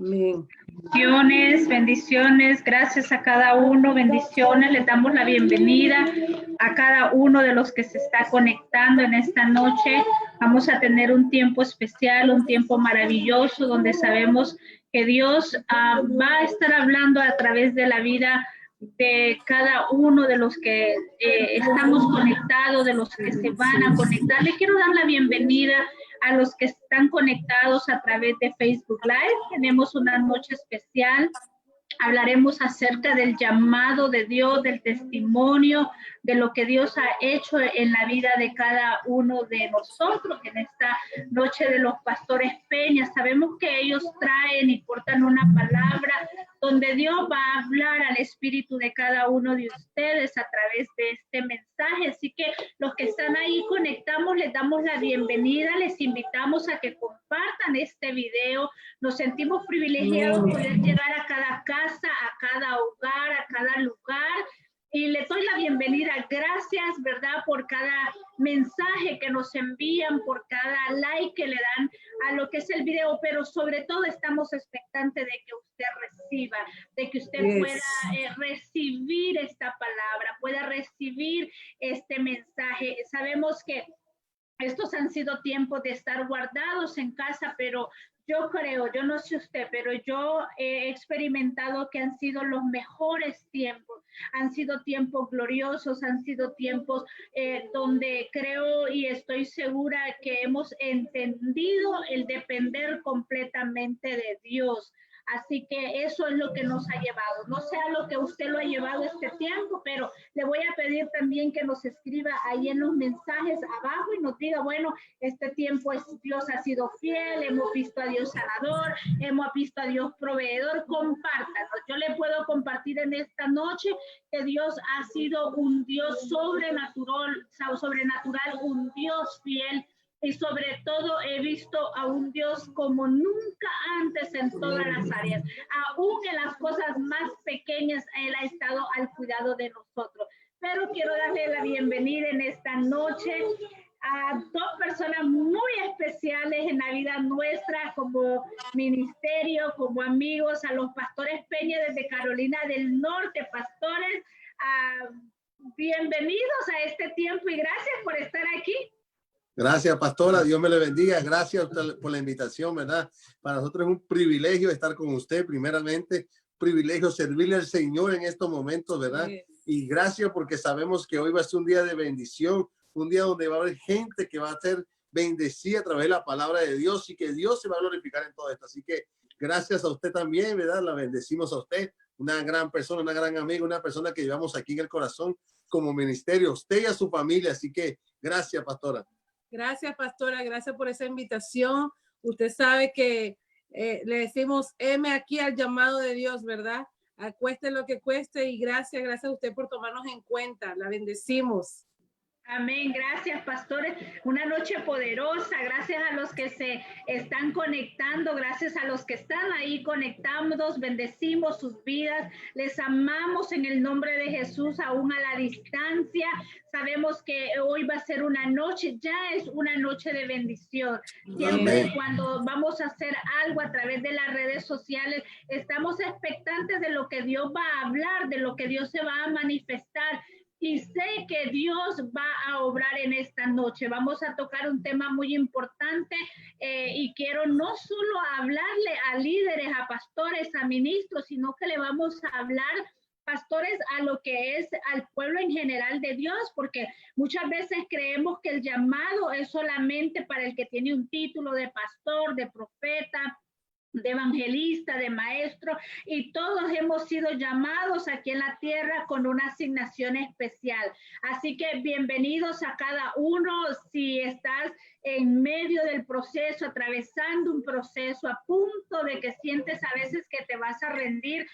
Amén. Bendiciones, bendiciones, gracias a cada uno, bendiciones, les damos la bienvenida a cada uno de los que se está conectando en esta noche. Vamos a tener un tiempo especial, un tiempo maravilloso, donde sabemos que Dios va a estar hablando a través de la vida de cada uno de los que estamos conectados, de los que se van a conectar. Le quiero dar la bienvenida a los que están conectados a través de Facebook Live. Tenemos una noche especial. Hablaremos acerca del llamado de Dios, del testimonio, de lo que Dios ha hecho en la vida de cada uno de nosotros. En esta noche de los pastores Peña, sabemos que ellos traen y portan una palabra donde Dios va a hablar al espíritu de cada uno de ustedes a través de este mensaje. Así que los que están ahí conectamos, les damos la bienvenida, les invitamos a que compartan este video. Nos sentimos privilegiados de poder llegar a cada casa, a cada hogar, a cada lugar. Y les doy la bienvenida. Gracias, ¿verdad?, por cada mensaje que nos envían, por cada like que le dan a lo que es el video, pero sobre todo estamos expectantes de que usted reciba, de que usted pueda recibir esta palabra, pueda recibir este mensaje. Sabemos que estos han sido tiempos de estar guardados en casa, pero yo creo, yo no sé usted, pero yo he experimentado que han sido los mejores tiempos, han sido tiempos gloriosos, han sido tiempos donde creo y estoy segura que hemos entendido el depender completamente de Dios. Así que eso es lo que nos ha llevado. No sé a lo que usted lo ha llevado este tiempo, pero le voy a pedir también que nos escriba ahí en los mensajes abajo y nos diga, bueno, este tiempo Dios ha sido fiel, hemos visto a Dios sanador, hemos visto a Dios proveedor. Compártanos. Yo le puedo compartir en esta noche que Dios ha sido un Dios sobrenatural, un Dios fiel. Y sobre todo he visto a un Dios como nunca antes en todas las áreas. Aún en las cosas más pequeñas, Él ha estado al cuidado de nosotros. Pero quiero darle la bienvenida en esta noche a dos personas muy especiales en la vida nuestra como ministerio, como amigos, a los pastores Peña desde Carolina del Norte. Pastores, bienvenidos a este tiempo y gracias por estar aquí. Gracias, pastora. Dios me le bendiga. Gracias por la invitación, ¿verdad? Para nosotros es un privilegio estar con usted, primeramente. Privilegio servirle al Señor en estos momentos, ¿verdad? Y gracias porque sabemos que hoy va a ser un día de bendición, un día donde va a haber gente que va a ser bendecida a través de la palabra de Dios y que Dios se va a glorificar en todo esto. Así que gracias a usted también, ¿verdad? La bendecimos a usted, una gran persona, una gran amiga, una persona que llevamos aquí en el corazón como ministerio, usted y a su familia. Así que gracias, pastora. Gracias, pastora. Gracias por esa invitación. Usted sabe que le decimos M aquí al llamado de Dios, ¿verdad? Cueste lo que cueste y gracias a usted por tomarnos en cuenta. La bendecimos. Amén. Gracias, pastores. Una noche poderosa. Gracias a los que se están conectando. Gracias a los que están ahí conectados. Bendecimos sus vidas. Les amamos en el nombre de Jesús, aún a la distancia. Sabemos que hoy va a ser una noche, ya es una noche de bendición. Siempre cuando vamos a hacer algo a través de las redes sociales, estamos expectantes de lo que Dios va a hablar, de lo que Dios se va a manifestar. Y sé que Dios va a obrar en esta noche. Vamos a tocar un tema muy importante y quiero no solo hablarle a líderes, a pastores, a ministros, sino que le vamos a hablar, pastores, a lo que es al pueblo en general de Dios, porque muchas veces creemos que el llamado es solamente para el que tiene un título de pastor, de profeta, de evangelista, de maestro, y todos hemos sido llamados aquí en la tierra con una asignación especial. Así que bienvenidos a cada uno. Si estás en medio del proceso, atravesando un proceso, a punto de que sientes a veces que te vas a rendir,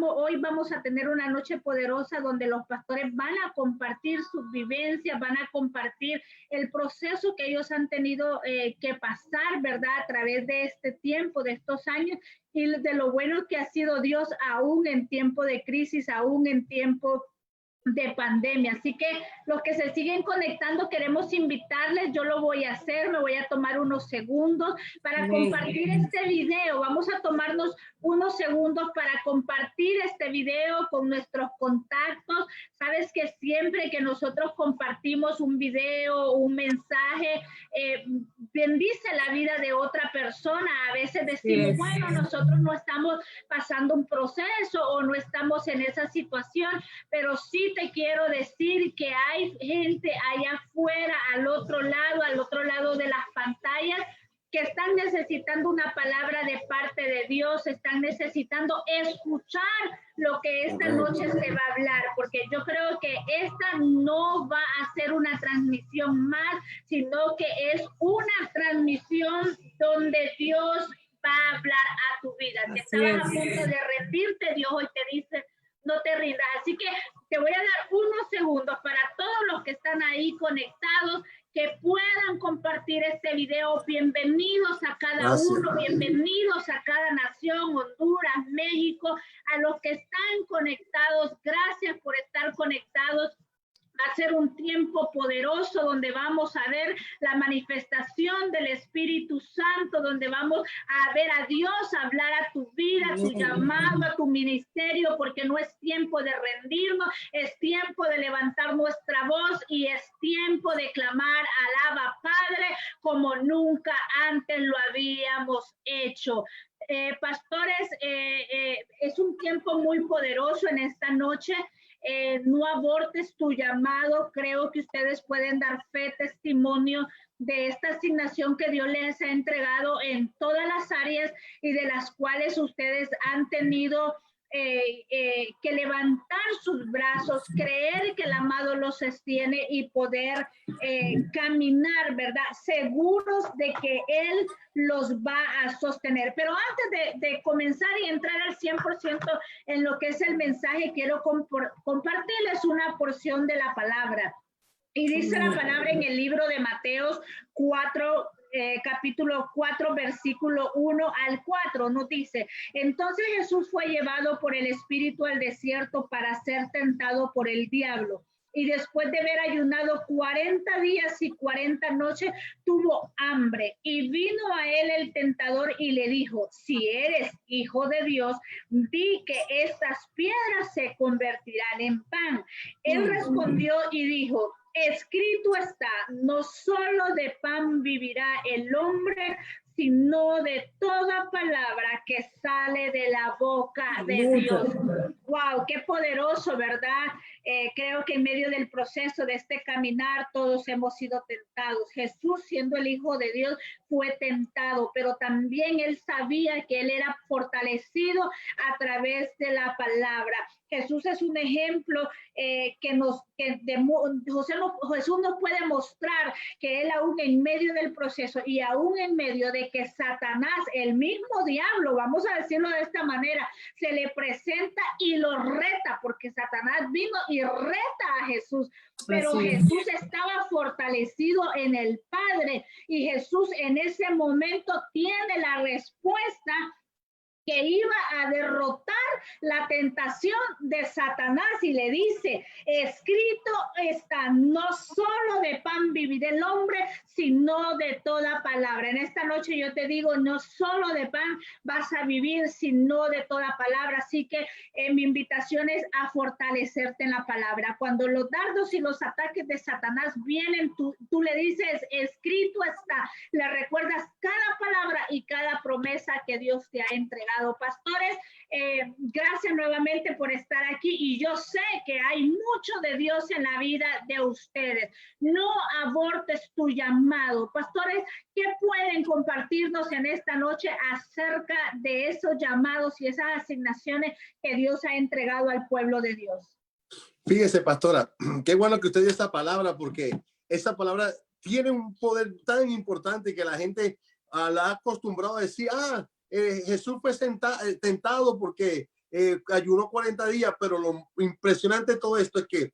hoy vamos a tener una noche poderosa donde los pastores van a compartir sus vivencias, van a compartir el proceso que ellos han tenido que pasar, ¿verdad? A través de este tiempo, de estos años, y de lo bueno que ha sido Dios aún en tiempo de crisis, aún en tiempo de pandemia. Así que los que se siguen conectando, queremos invitarles, yo lo voy a hacer, me voy a tomar unos segundos para compartir este video. Vamos a tomarnos unos segundos para compartir este video con nuestros contactos. Sabes que siempre que nosotros compartimos un video, un mensaje, bendice la vida de otra persona. A veces decimos, bueno, nosotros no estamos pasando un proceso o no estamos en esa situación, pero sí te quiero decir que hay gente allá afuera, al otro lado de las pantallas, que están necesitando una palabra de parte de Dios, están necesitando escuchar lo que esta noche se va a hablar, porque yo creo que esta no va a ser una transmisión más, sino que es una transmisión donde Dios va a hablar a tu vida. Si estabas a punto de rendirte, Dios hoy te dice, no te rindas. Así que te voy a dar unos segundos para todos los que están ahí conectados, que puedan compartir este video. Bienvenidos a cada uno, bienvenidos a cada nación, Honduras, México, a los que están conectados. Gracias por estar conectados. Va a ser un tiempo poderoso donde vamos a ver la manifestación del Espíritu Santo, donde vamos a ver a Dios hablar a tu vida, a tu llamado, a tu ministerio, porque no es tiempo de rendirnos, es tiempo de levantar nuestra voz y es tiempo de clamar al Abba Padre como nunca antes lo habíamos hecho. Pastores, es un tiempo muy poderoso en esta noche. No abortes tu llamado. Creo que ustedes pueden dar fe, testimonio de esta asignación que Dios les ha entregado en todas las áreas y de las cuales ustedes han tenido que levantar sus brazos, creer que el amado los sostiene y poder caminar, ¿verdad? Seguros de que Él los va a sostener. Pero antes de comenzar y entrar al 100% en lo que es el mensaje, quiero compartirles una porción de la palabra. Y dice la palabra en el libro de Mateos 4, capítulo 4, versículo 1 al 4, nos dice: entonces Jesús fue llevado por el Espíritu al desierto para ser tentado por el diablo. Y después de haber ayunado 40 días y 40 noches, tuvo hambre. Y vino a él el tentador y le dijo: si eres hijo de Dios, di que estas piedras se convertirán en pan. Él respondió y dijo: escrito está, no solo de pan vivirá el hombre, sino de toda palabra que sale de la boca de Dios. ¡Wow! ¡Qué poderoso!, ¿verdad? Creo que en medio del proceso de este caminar todos hemos sido tentados. Jesús, siendo el Hijo de Dios, fue tentado, pero también Él sabía que Él era fortalecido a través de la palabra. Jesús es un ejemplo Jesús nos puede mostrar que Él aún en medio del proceso y aún en medio de que Satanás, el mismo diablo, vamos a decirlo de esta manera, se le presenta y lo reta, porque Satanás vino y reta a Jesús, pero Jesús estaba fortalecido en el Padre y Jesús en ese momento tiene la respuesta que iba a derrotar la tentación de Satanás y le dice: escrito está, no solo de pan vivirá el hombre, sino de toda palabra. En esta noche yo te digo, no solo de pan vas a vivir, sino de toda palabra. Así que mi invitación es a fortalecerte en la palabra. Cuando los dardos y los ataques de Satanás vienen, tú le dices: escrito está, le recuerdas cada palabra y cada promesa que Dios te ha entregado. Pastores, gracias nuevamente por estar aquí y yo sé que hay mucho de Dios en la vida de ustedes. No abortes tu llamado. Pastores, ¿qué pueden compartirnos en esta noche acerca de esos llamados y esas asignaciones que Dios ha entregado al pueblo de Dios? Fíjese, pastora, qué bueno que usted dio esta palabra, porque esa palabra tiene un poder tan importante que la gente la ha acostumbrado a decir: Jesús fue tentado porque ayunó 40 días, pero lo impresionante de todo esto es que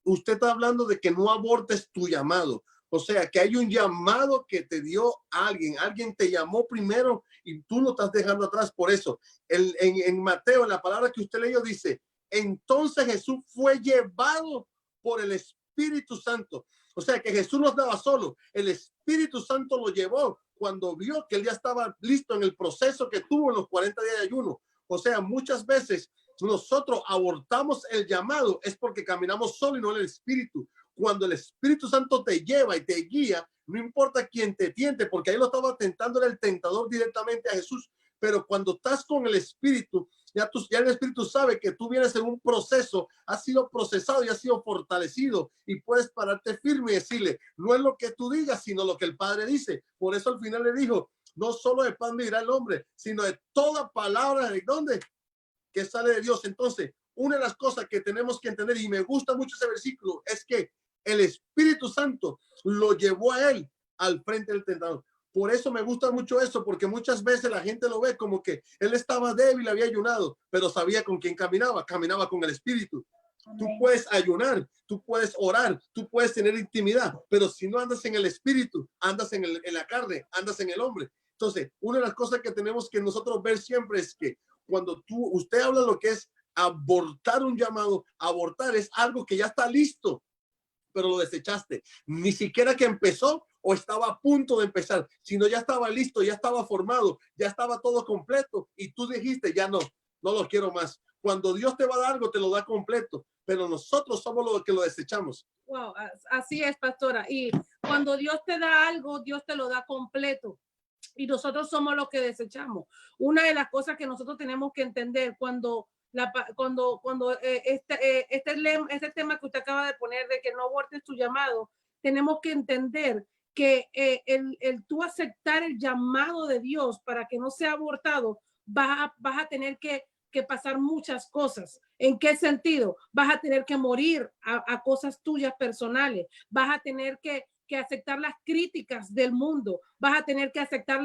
usted está hablando de que no abortes tu llamado. O sea, que hay un llamado que te dio alguien te llamó primero y tú lo estás dejando atrás. Por eso, en Mateo, en la palabra que usted leyó, dice: entonces Jesús fue llevado por el Espíritu Santo. O sea que Jesús no estaba solo, el Espíritu Santo lo llevó cuando vio que él ya estaba listo en el proceso que tuvo en los 40 días de ayuno. O sea, muchas veces nosotros abortamos el llamado es porque caminamos solo y no en el Espíritu. Cuando el Espíritu Santo te lleva y te guía, no importa quién te tiente, porque ahí lo estaba tentando el tentador directamente a Jesús. Pero cuando estás con el Espíritu, ya el Espíritu sabe que tú vienes en un proceso, has sido procesado y has sido fortalecido y puedes pararte firme y decirle, no es lo que tú digas, sino lo que el Padre dice. Por eso al final le dijo, no solo de pan vivirá el hombre, sino de toda palabra de dónde que sale de Dios. Entonces, una de las cosas que tenemos que entender, y me gusta mucho ese versículo, es que el Espíritu Santo lo llevó a él al frente del tentador. Por eso me gusta mucho eso, porque muchas veces la gente lo ve como que él estaba débil, había ayunado, pero sabía con quién caminaba, caminaba con el Espíritu. Tú puedes ayunar, tú puedes orar, tú puedes tener intimidad, pero si no andas en el Espíritu, andas en la carne, andas en el hombre. Entonces, una de las cosas que tenemos que nosotros ver siempre es que cuando usted habla lo que es abortar un llamado, abortar es algo que ya está listo, pero lo desechaste. Ni siquiera que empezó o estaba a punto de empezar, sino ya estaba listo, ya estaba formado, ya estaba todo completo y tú dijiste, ya no lo quiero más. Cuando Dios te va a dar algo, te lo da completo, pero nosotros somos los que lo desechamos. Wow, así es, pastora. Y cuando Dios te da algo, Dios te lo da completo. Y nosotros somos los que desechamos. Una de las cosas que nosotros tenemos que entender cuando este tema que usted acaba de poner de que no abortes tu llamado, tenemos que entender que el tú aceptar el llamado de Dios para que no sea abortado, vas a tener que pasar muchas cosas. ¿En qué sentido? Vas a tener que morir a cosas tuyas personales, vas a tener que aceptar las críticas del mundo, vas a tener que aceptar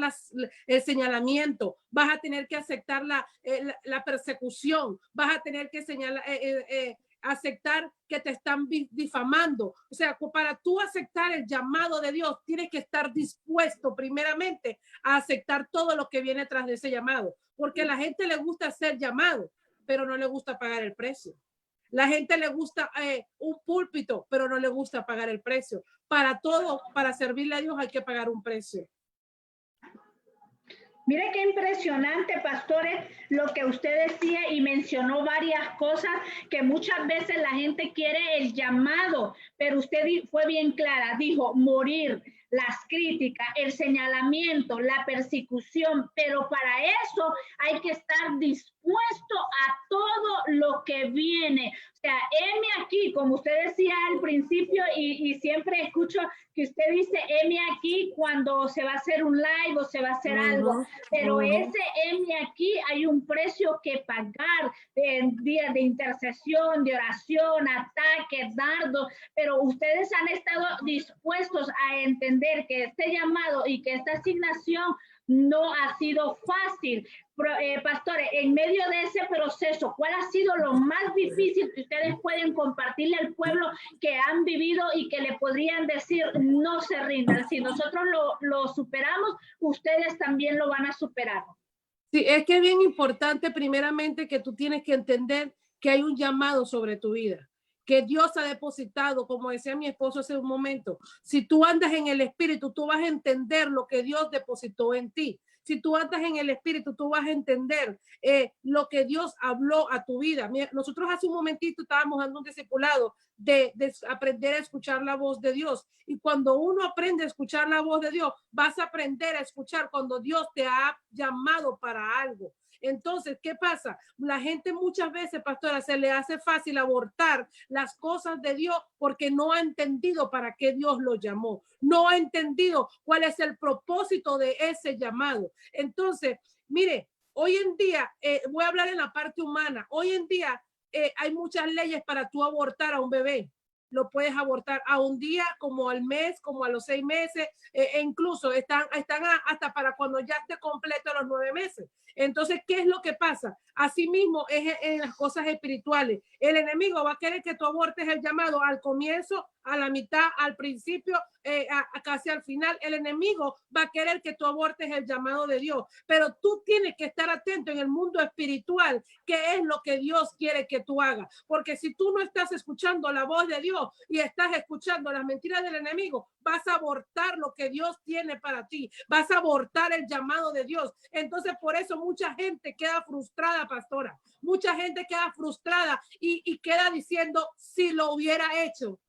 el señalamiento, vas a tener que aceptar la persecución, vas a tener que aceptar que te están difamando. O sea, para tú aceptar el llamado de Dios, tienes que estar dispuesto primeramente a aceptar todo lo que viene tras de ese llamado, porque a la gente le gusta ser llamado, pero no le gusta pagar el precio. La gente le gusta un púlpito, pero no le gusta pagar el precio. Para todo, para servirle a Dios hay que pagar un precio. Mire qué impresionante, pastores, lo que usted decía y mencionó varias cosas que muchas veces la gente quiere el llamado, pero usted fue bien clara, dijo morir, las críticas, el señalamiento, la persecución, pero para eso hay que estar dispuesto a todo lo que viene. O sea, heme aquí, como usted decía al principio y siempre escucho que usted dice heme aquí cuando se va a hacer un live o se va a hacer algo, pero ese heme aquí hay un precio que pagar de días de intercesión, de oración, ataques, dardos, pero ustedes han estado dispuestos a entender que este llamado y que esta asignación no ha sido fácil. Pastores, en medio de ese proceso, ¿cuál ha sido lo más difícil que ustedes pueden compartirle al pueblo que han vivido y que le podrían decir no se rindan? Si nosotros lo superamos, ustedes también lo van a superar. Sí, es que es bien importante primeramente que tú tienes que entender que hay un llamado sobre tu vida, que Dios ha depositado, como decía mi esposo hace un momento. Si tú andas en el Espíritu, tú vas a entender lo que Dios depositó en ti. Si tú andas en el Espíritu, tú vas a entender lo que Dios habló a tu vida. Mira, nosotros hace un momentito estábamos dando un discipulado de aprender a escuchar la voz de Dios. Y cuando uno aprende a escuchar la voz de Dios, vas a aprender a escuchar cuando Dios te ha llamado para algo. Entonces, ¿qué pasa? La gente muchas veces, pastora, se le hace fácil abortar las cosas de Dios porque no ha entendido para qué Dios lo llamó. No ha entendido cuál es el propósito de ese llamado. Entonces, mire, hoy en día, voy a hablar en la parte humana, hoy en día hay muchas leyes para tú abortar a un bebé. Lo puedes abortar a un día, como al mes, como a los 6 meses, e incluso están hasta para cuando ya esté completo los 9 meses. Entonces, ¿qué es lo que pasa? Asimismo es en las cosas espirituales. El enemigo va a querer que tú abortes el llamado al comienzo, a la mitad, al principio, casi al final. El enemigo va a querer que tú abortes el llamado de Dios, pero tú tienes que estar atento en el mundo espiritual, qué es lo que Dios quiere que tú hagas, porque si tú no estás escuchando la voz de Dios y estás escuchando las mentiras del enemigo, vas a abortar lo que Dios tiene para ti, vas a abortar el llamado de Dios. Entonces, por eso mucha gente queda frustrada, pastora, mucha gente queda frustrada y queda diciendo, si lo hubiera hecho,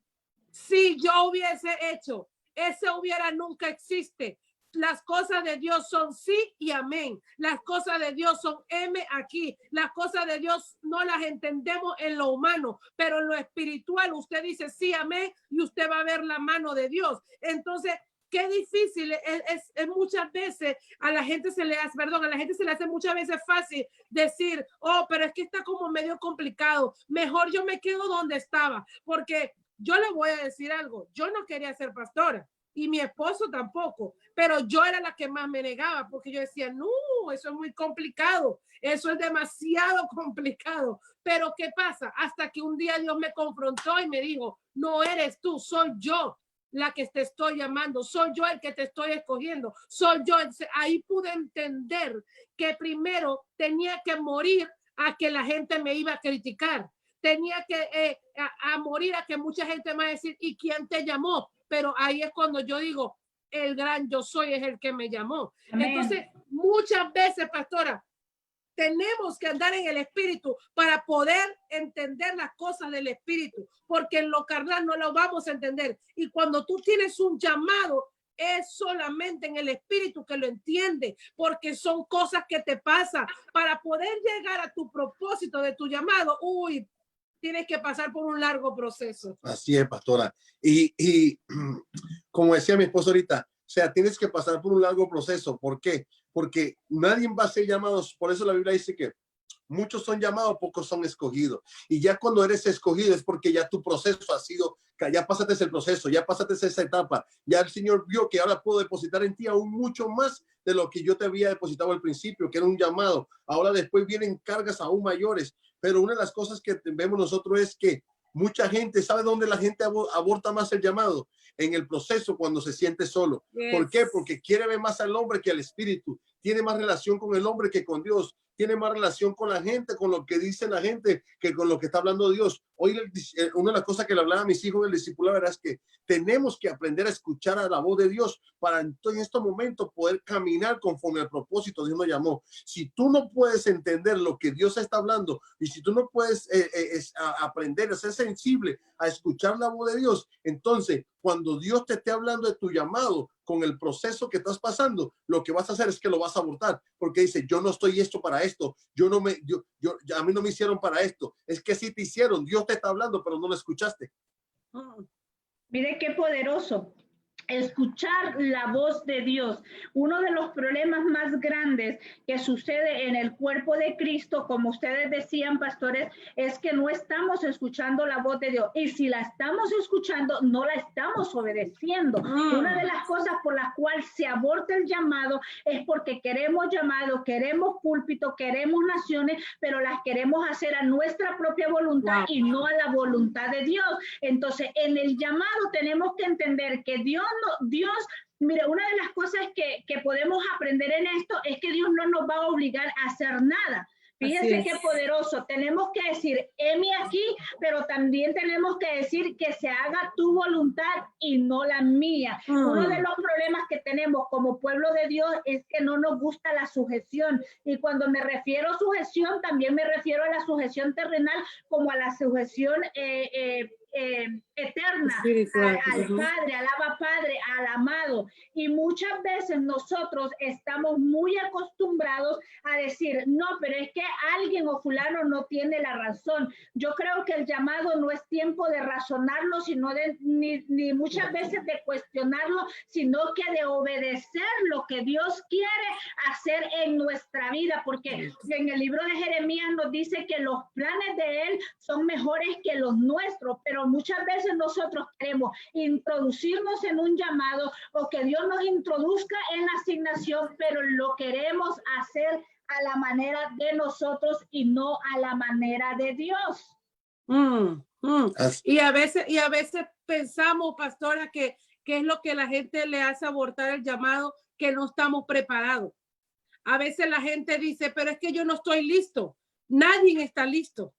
si yo hubiese hecho, ese hubiera nunca existe. Las cosas de Dios son sí y amén. Las cosas de Dios son M aquí. Las cosas de Dios no las entendemos en lo humano, pero en lo espiritual usted dice sí, amén, y usted va a ver la mano de Dios. Entonces, qué difícil es muchas veces a la gente se le hace muchas veces fácil decir, oh, pero es que está como medio complicado. Mejor yo me quedo donde estaba, porque yo le voy a decir algo. Yo no quería ser pastora y mi esposo tampoco, pero yo era la que más me negaba porque yo decía, no, eso es muy complicado, eso es demasiado complicado. Pero ¿qué pasa? Hasta que un día Dios me confrontó y me dijo, no eres tú, soy yo la que te estoy llamando, soy yo el que te estoy escogiendo, soy yo. Ahí pude entender que primero tenía que morir a que la gente me iba a criticar, tenía que a morir a que mucha gente me va a decir, ¿y quién te llamó? Pero ahí es cuando yo digo, el gran yo soy es el que me llamó. Amén. Entonces, muchas veces, pastora, tenemos que andar en el espíritu para poder entender las cosas del espíritu, porque en lo carnal no lo vamos a entender. Y cuando tú tienes un llamado, es solamente en el espíritu que lo entiende, porque son cosas que te pasan. Para poder llegar a tu propósito de tu llamado, tienes que pasar por un largo proceso. Así es, pastora. Y como decía mi esposo ahorita, o sea, tienes que pasar por un largo proceso. ¿Por qué? Porque nadie va a ser llamado. Por eso la Biblia dice que muchos son llamados, pocos son escogidos. Y ya cuando eres escogido es porque ya tu proceso ha sido, ya pasaste el proceso, ya pasaste esa etapa. Ya el Señor vio que ahora puedo depositar en ti aún mucho más de lo que yo te había depositado al principio, que era un llamado. Ahora después vienen cargas aún mayores. Pero una de las cosas que vemos nosotros es que mucha gente, ¿sabe dónde la gente aborta más el llamado? En el proceso, cuando se siente solo. Yes. ¿Por qué? Porque quiere ver más al hombre que al espíritu. Tiene más relación con el hombre que con Dios. Tiene más relación con la gente, con lo que dice la gente, que con lo que está hablando Dios. Hoy, una de las cosas que le hablaba a mis hijos del discipulado era que tenemos que aprender a escuchar a la voz de Dios para en estos momentos poder caminar conforme al propósito Dios nos llamó. Si tú no puedes entender lo que Dios está hablando y si tú no puedes aprender a ser sensible a escuchar la voz de Dios, entonces cuando Dios te esté hablando de tu llamado, con el proceso que estás pasando, lo que vas a hacer es que lo vas a abortar, porque dice, yo no estoy hecho para esto, a mí no me hicieron para esto. Es que sí te hicieron, Dios te está hablando, pero no lo escuchaste. Mire qué poderoso. Escuchar la voz de Dios. Uno de los problemas más grandes que sucede en el cuerpo de Cristo, como ustedes decían, pastores, es que no estamos escuchando la voz de Dios. Y si la estamos escuchando, no la estamos obedeciendo. Una de las cosas por las cuales se aborta el llamado es porque queremos llamado, queremos púlpito, queremos naciones, pero las queremos hacer a nuestra propia voluntad y no a la voluntad de Dios. Entonces, en el llamado tenemos que entender que Dios, mire, una de las cosas que podemos aprender en esto es que Dios no nos va a obligar a hacer nada. Fíjense qué poderoso. Tenemos que decir, heme aquí, pero también tenemos que decir que se haga tu voluntad y no la mía. Uno de los problemas que tenemos como pueblo de Dios es que no nos gusta la sujeción. Y cuando me refiero a sujeción, también me refiero a la sujeción terrenal como a la sujeción eterna, al Padre, al Abba Padre, al amado. Y muchas veces nosotros estamos muy acostumbrados a decir, no, pero es que alguien o fulano no tiene la razón. Yo creo que el llamado no es tiempo de razonarlo, sino ni muchas veces de cuestionarlo, sino que de obedecer lo que Dios quiere hacer en nuestra vida, porque en el libro de Jeremías nos dice que los planes de Él son mejores que los nuestros, pero muchas veces nosotros queremos introducirnos en un llamado o que Dios nos introduzca en la asignación, pero lo queremos hacer a la manera de nosotros y no a la manera de Dios. Y a veces pensamos, pastora, que es lo que la gente le hace abortar el llamado, que no estamos preparados. A veces la gente dice, pero es que yo no estoy listo. Nadie está listo.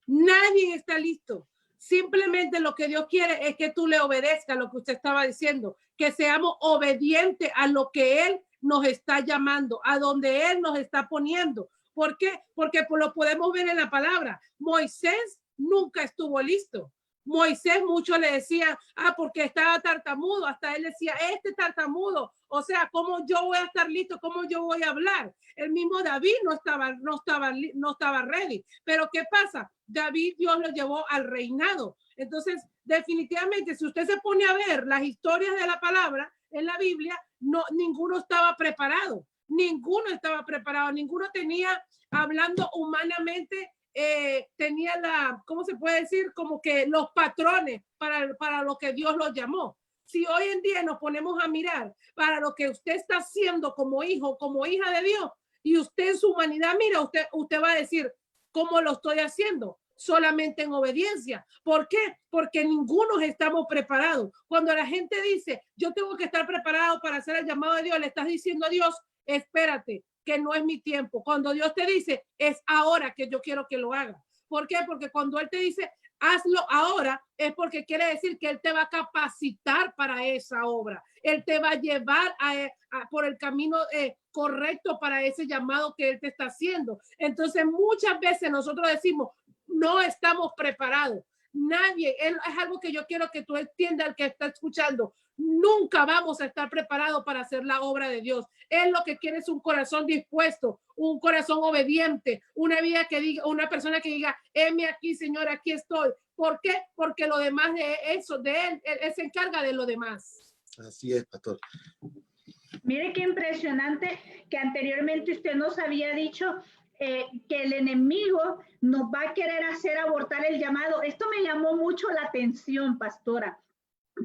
Nadie está listo. Simplemente lo que Dios quiere es que tú le obedezcas lo que usted estaba diciendo, que seamos obedientes a lo que Él nos está llamando, a donde Él nos está poniendo. ¿Por qué? Porque lo podemos ver en la palabra. Moisés nunca estuvo listo. Moisés mucho le decía, porque estaba tartamudo, hasta él decía, este tartamudo, o sea, ¿cómo yo voy a estar listo? ¿Cómo yo voy a hablar? El mismo David no estaba ready. Pero ¿qué pasa? David, Dios lo llevó al reinado. Entonces, definitivamente, si usted se pone a ver las historias de la palabra en la Biblia, ninguno estaba preparado. Ninguno estaba preparado. Ninguno tenía, hablando humanamente, tenía ¿cómo se puede decir? Como que los patrones para lo que Dios los llamó. Si hoy en día nos ponemos a mirar para lo que usted está haciendo como hijo, como hija de Dios, y usted en su humanidad, mira, usted va a decir, ¿cómo lo estoy haciendo? Solamente en obediencia. ¿Por qué? Porque ninguno estamos preparados. Cuando la gente dice, yo tengo que estar preparado para hacer el llamado de Dios, le estás diciendo a Dios, espérate, que no es mi tiempo. Cuando Dios te dice, es ahora que yo quiero que lo haga. ¿Por qué? Porque cuando Él te dice, hazlo ahora, es porque quiere decir que Él te va a capacitar para esa obra. Él te va a llevar por el camino correcto para ese llamado que Él te está haciendo. Entonces, muchas veces nosotros decimos, no estamos preparados. Nadie, es algo que yo quiero que tú entiendas, al que está escuchando. Nunca vamos a estar preparados para hacer la obra de Dios. Él lo que quiere es un corazón dispuesto, un corazón obediente, una vida que diga, una persona que diga, heme aquí, Señor, aquí estoy. ¿Por qué? Porque lo demás de eso, de él se encarga de lo demás. Así es, pastor. Mire qué impresionante que anteriormente usted nos había dicho que el enemigo nos va a querer hacer abortar el llamado. Esto me llamó mucho la atención, pastora,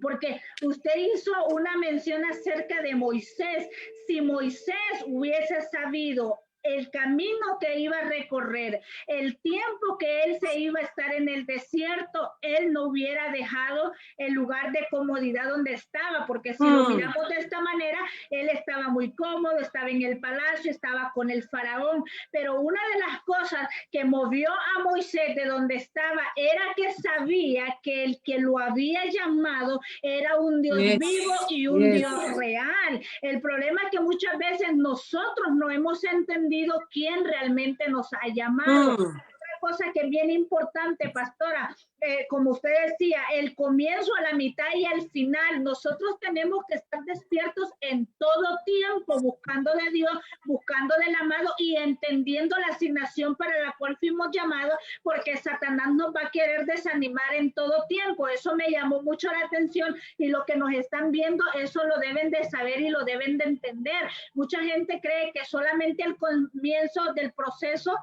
porque usted hizo una mención acerca de Moisés. Si Moisés hubiese sabido el camino que iba a recorrer, el tiempo que él se iba a estar en el desierto, él no hubiera dejado el lugar de comodidad donde estaba, porque si lo miramos de esta manera, él estaba muy cómodo, estaba en el palacio, estaba con el faraón, pero una de las cosas que movió a Moisés de donde estaba era que sabía que el que lo había llamado era un Dios vivo y un Dios real. El problema es que muchas veces nosotros no hemos entendido quién realmente nos ha llamado. Otra cosa que es bien importante, pastora, como usted decía, el comienzo, a la mitad y al final, nosotros tenemos que estar despiertos en todo tiempo, buscando de Dios, buscando del amado y entendiendo la asignación para la cual fuimos llamados, porque Satanás nos va a querer desanimar en todo tiempo. Eso me llamó mucho la atención, y lo que nos están viendo, eso lo deben de saber y lo deben de entender. Mucha gente cree que solamente al comienzo del proceso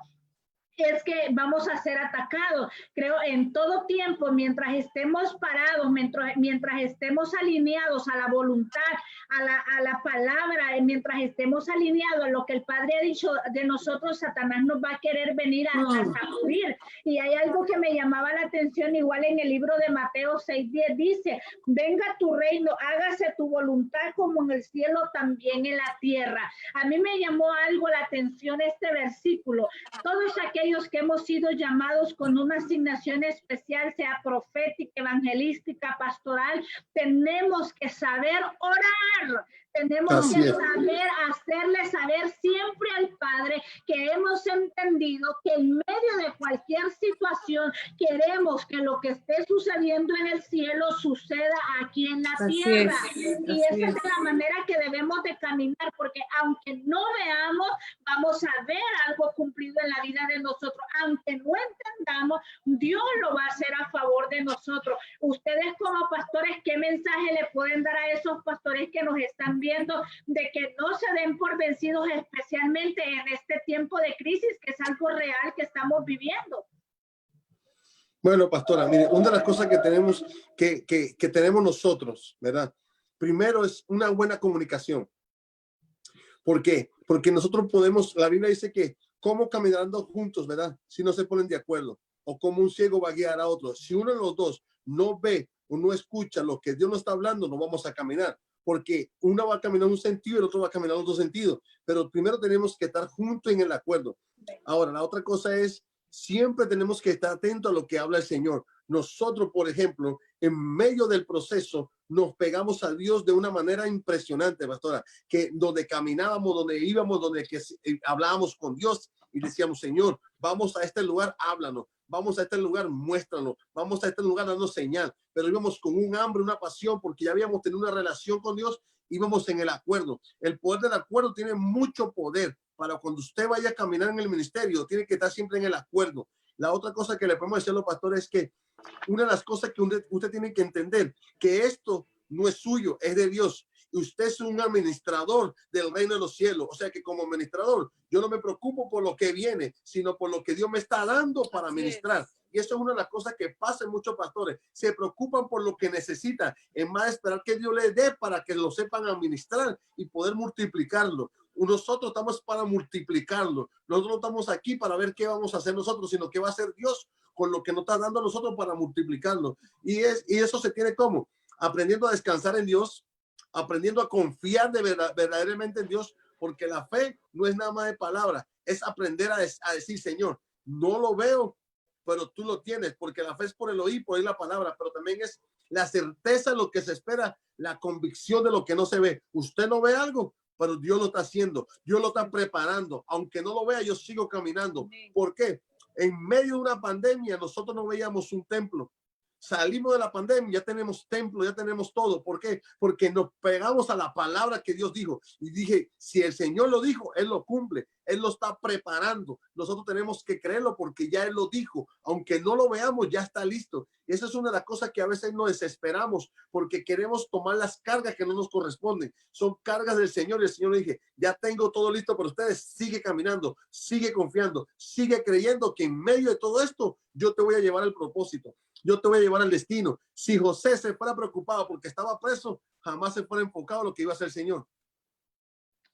es que vamos a ser atacados. Creo en todo tiempo, mientras estemos parados, mientras estemos alineados a la voluntad, a la palabra, mientras estemos alineados a lo que el Padre ha dicho de nosotros, Satanás nos va a querer venir a sacudir. Y hay algo que me llamaba la atención, igual en el libro de Mateo 6:10, dice, venga tu reino, hágase tu voluntad como en el cielo, también en la tierra. A mí me llamó algo la atención este versículo. Todos aquellos que hemos sido llamados con una asignación especial, sea profética, evangelística, pastoral, tenemos que saber orar. Tenemos que saber hacerle saber siempre al Padre que hemos entendido que en medio de cualquier situación queremos que lo que esté sucediendo en el cielo suceda aquí en la tierra. Y esa es la manera que debemos de caminar, porque aunque no veamos, vamos a ver algo cumplido en la vida de nosotros. Aunque no entendamos, Dios lo va a hacer a favor de nosotros. Ustedes como pastores, ¿qué mensaje le pueden dar a esos pastores que nos están viendo, de que no se den por vencidos, especialmente en este tiempo de crisis, que es algo real que estamos viviendo? Bueno, pastora, mire, una de las cosas que tenemos que tenemos nosotros, ¿verdad? Primero es una buena comunicación. ¿Por qué? Porque nosotros podemos, la Biblia dice que cómo caminando juntos, ¿verdad? Si no se ponen de acuerdo, o como un ciego va a guiar a otro. Si uno de los dos no ve o no escucha lo que Dios nos está hablando, no vamos a caminar, porque uno va a caminar en un sentido y el otro va a caminar en otro sentido. Pero primero tenemos que estar juntos en el acuerdo. Ahora, la otra cosa es, siempre tenemos que estar atentos a lo que habla el Señor. Nosotros, por ejemplo, en medio del proceso, nos pegamos a Dios de una manera impresionante, pastora, que donde caminábamos, donde íbamos, hablábamos con Dios y decíamos, Señor, vamos a este lugar, háblanos. Vamos a este lugar, muéstranos. Vamos a este lugar, dando señal. Pero íbamos con un hambre, una pasión, porque ya habíamos tenido una relación con Dios, íbamos en el acuerdo. El poder del acuerdo tiene mucho poder. Para cuando usted vaya a caminar en el ministerio, tiene que estar siempre en el acuerdo. La otra cosa que le podemos decir a los pastores es que una de las cosas que usted tiene que entender, que esto no es suyo, es de Dios. Usted es un administrador del reino de los cielos. O sea que como administrador, yo no me preocupo por lo que viene, sino por lo que Dios me está dando para administrar. Y eso es una de las cosas que pasa en muchos pastores. Se preocupan por lo que necesitan, en más de esperar que Dios les dé para que lo sepan administrar y poder multiplicarlo. Nosotros estamos para multiplicarlo. Nosotros no estamos aquí para ver qué vamos a hacer nosotros, sino qué va a hacer Dios con lo que nos está dando a nosotros para multiplicarlo. Y eso se tiene como aprendiendo a descansar en Dios, aprendiendo a confiar verdaderamente en Dios, porque la fe no es nada más de palabras, es aprender a decir, Señor, no lo veo, pero tú lo tienes, porque la fe es por el oír la palabra, pero también es la certeza de lo que se espera, la convicción de lo que no se ve. Usted no ve algo, pero Dios lo está haciendo, Dios lo está preparando. Aunque no lo vea, yo sigo caminando. ¿Por qué? En medio de una pandemia, nosotros no veíamos un templo. Salimos de la pandemia, ya tenemos templo, ya tenemos todo. ¿Por qué? Porque nos pegamos a la palabra que Dios dijo. Y dije, si el Señor lo dijo, Él lo cumple. Él lo está preparando. Nosotros tenemos que creerlo porque ya Él lo dijo. Aunque no lo veamos, ya está listo. Y esa es una de las cosas que a veces nos desesperamos porque queremos tomar las cargas que no nos corresponden. Son cargas del Señor. Y el Señor le dije, ya tengo todo listo para ustedes. Sigue caminando, sigue confiando, sigue creyendo que en medio de todo esto, yo te voy a llevar al propósito. Yo te voy a llevar al destino. Si José se fuera preocupado porque estaba preso, jamás se fuera enfocado en lo que iba a hacer el Señor.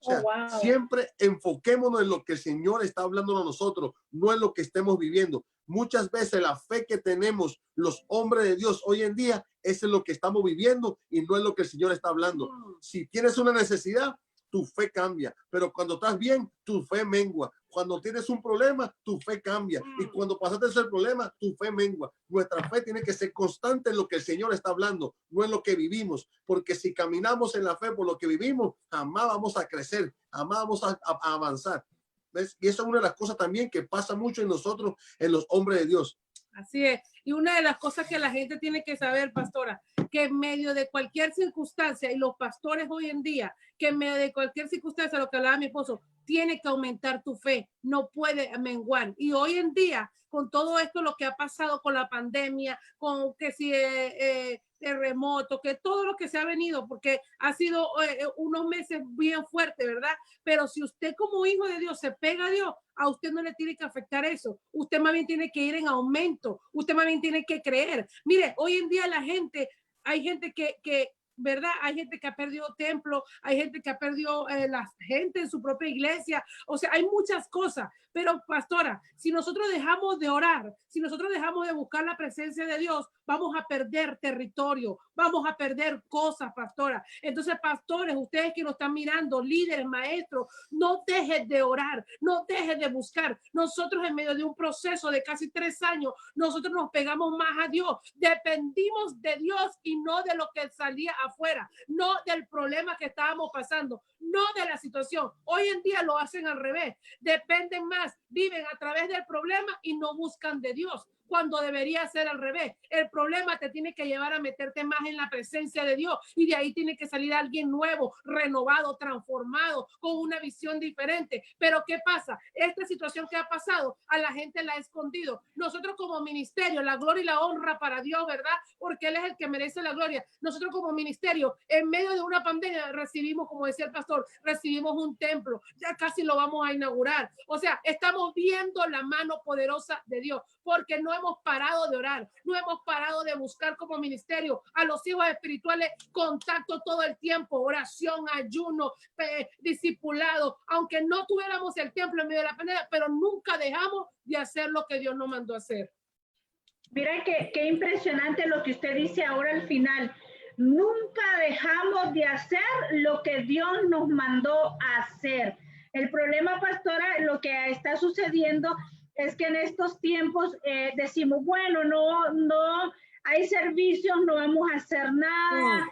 O sea, siempre enfoquémonos en lo que el Señor está hablando a nosotros, no en lo que estemos viviendo. Muchas veces la fe que tenemos los hombres de Dios hoy en día es en lo que estamos viviendo y no en lo que el Señor está hablando. Si tienes una necesidad, tu fe cambia, pero cuando estás bien, tu fe mengua. Cuando tienes un problema, tu fe cambia. Y cuando pasaste ese problema, tu fe mengua. Nuestra fe tiene que ser constante en lo que el Señor está hablando, no en lo que vivimos. Porque si caminamos en la fe por lo que vivimos, jamás vamos a crecer, jamás vamos a avanzar. ¿Ves? Y eso es una de las cosas también que pasa mucho en nosotros, en los hombres de Dios. Así es. Y una de las cosas que la gente tiene que saber, pastora, que en medio de cualquier circunstancia, y los pastores hoy en día, que en medio de cualquier circunstancia, lo que hablaba mi esposo, tiene que aumentar tu fe, no puede menguar. Y hoy en día, con todo esto, lo que ha pasado con la pandemia, con que si terremoto, que todo lo que se ha venido, porque ha sido unos meses bien fuertes, ¿verdad? Pero si usted como hijo de Dios se pega a Dios, a usted no le tiene que afectar eso. Usted más bien tiene que ir en aumento. Usted más bien tiene que creer. Mire, hoy en día hay gente que ¿verdad? Hay gente que ha perdido templo, hay gente que ha perdido la gente en su propia iglesia. O sea, hay muchas cosas. Pero, pastora, si nosotros dejamos de orar, si nosotros dejamos de buscar la presencia de Dios, vamos a perder territorio, vamos a perder cosas, pastora. Entonces, pastores, ustedes que nos están mirando, líderes, maestros, no dejen de orar, no dejen de buscar. Nosotros en medio de un proceso de casi 3 años, nosotros nos pegamos más a Dios. Dependimos de Dios y no de lo que salía afuera, no del problema que estábamos pasando, no de la situación. Hoy en día lo hacen al revés. Dependen más, viven a través del problema y no buscan de Dios, cuando debería ser al revés. El problema te tiene que llevar a meterte más en la presencia de Dios y de ahí tiene que salir alguien nuevo, renovado, transformado, con una visión diferente. Pero ¿qué pasa? Esta situación que ha pasado, a la gente la ha escondido. Nosotros como ministerio, la gloria y la honra para Dios, ¿verdad? Porque Él es el que merece la gloria. Nosotros como ministerio, en medio de una pandemia, recibimos, como decía el pastor, recibimos un templo. Ya casi lo vamos a inaugurar. O sea, estamos viendo la mano poderosa de Dios, porque no no hemos parado de orar, no hemos parado de buscar como ministerio a los hijos espirituales contacto todo el tiempo, oración, ayuno, discipulado, aunque no tuviéramos el templo en medio de la pandemia, pero nunca dejamos de hacer lo que Dios nos mandó a hacer. Mira qué impresionante lo que usted dice ahora al final. Nunca dejamos de hacer lo que Dios nos mandó a hacer. El problema, pastora, lo que está sucediendo es que en estos tiempos decimos, bueno, no hay servicios, no vamos a hacer nada,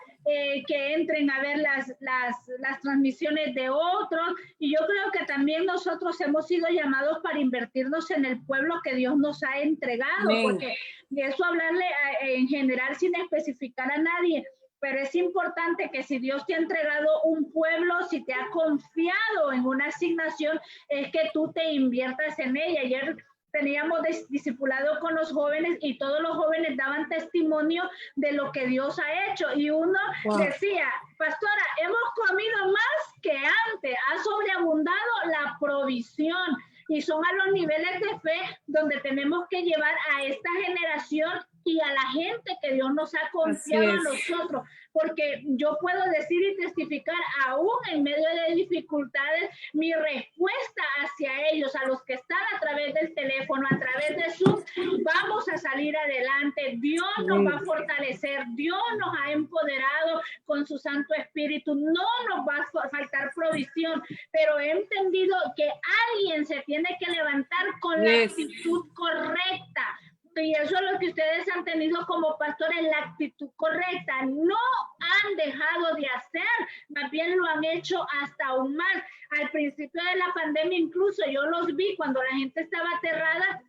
que entren a ver las transmisiones de otros. Y yo creo que también nosotros hemos sido llamados para invertirnos en el pueblo que Dios nos ha entregado, porque de eso hablarle en general sin especificar a nadie. Pero es importante que si Dios te ha entregado un pueblo, si te ha confiado en una asignación, es que tú te inviertas en ella. Ayer teníamos discipulado con los jóvenes y todos los jóvenes daban testimonio de lo que Dios ha hecho. Y uno decía, pastora, hemos comido más que antes, ha sobreabundado la provisión. Y son a los niveles de fe donde tenemos que llevar a esta generación y a la gente que Dios nos ha confiado a nosotros, porque yo puedo decir y testificar aún en medio de dificultades, mi respuesta hacia ellos, a los que están a través del teléfono, a través de Zoom, vamos a salir adelante, Dios nos va a fortalecer, Dios nos ha empoderado con su Santo Espíritu, no nos va a faltar provisión, pero he entendido que alguien se tiene que levantar con la actitud correcta. Y eso es lo que ustedes han tenido como pastores, la actitud correcta. No han dejado de hacer, más bien lo han hecho hasta aún más. Al principio de la pandemia incluso yo los vi cuando la gente estaba aterrada.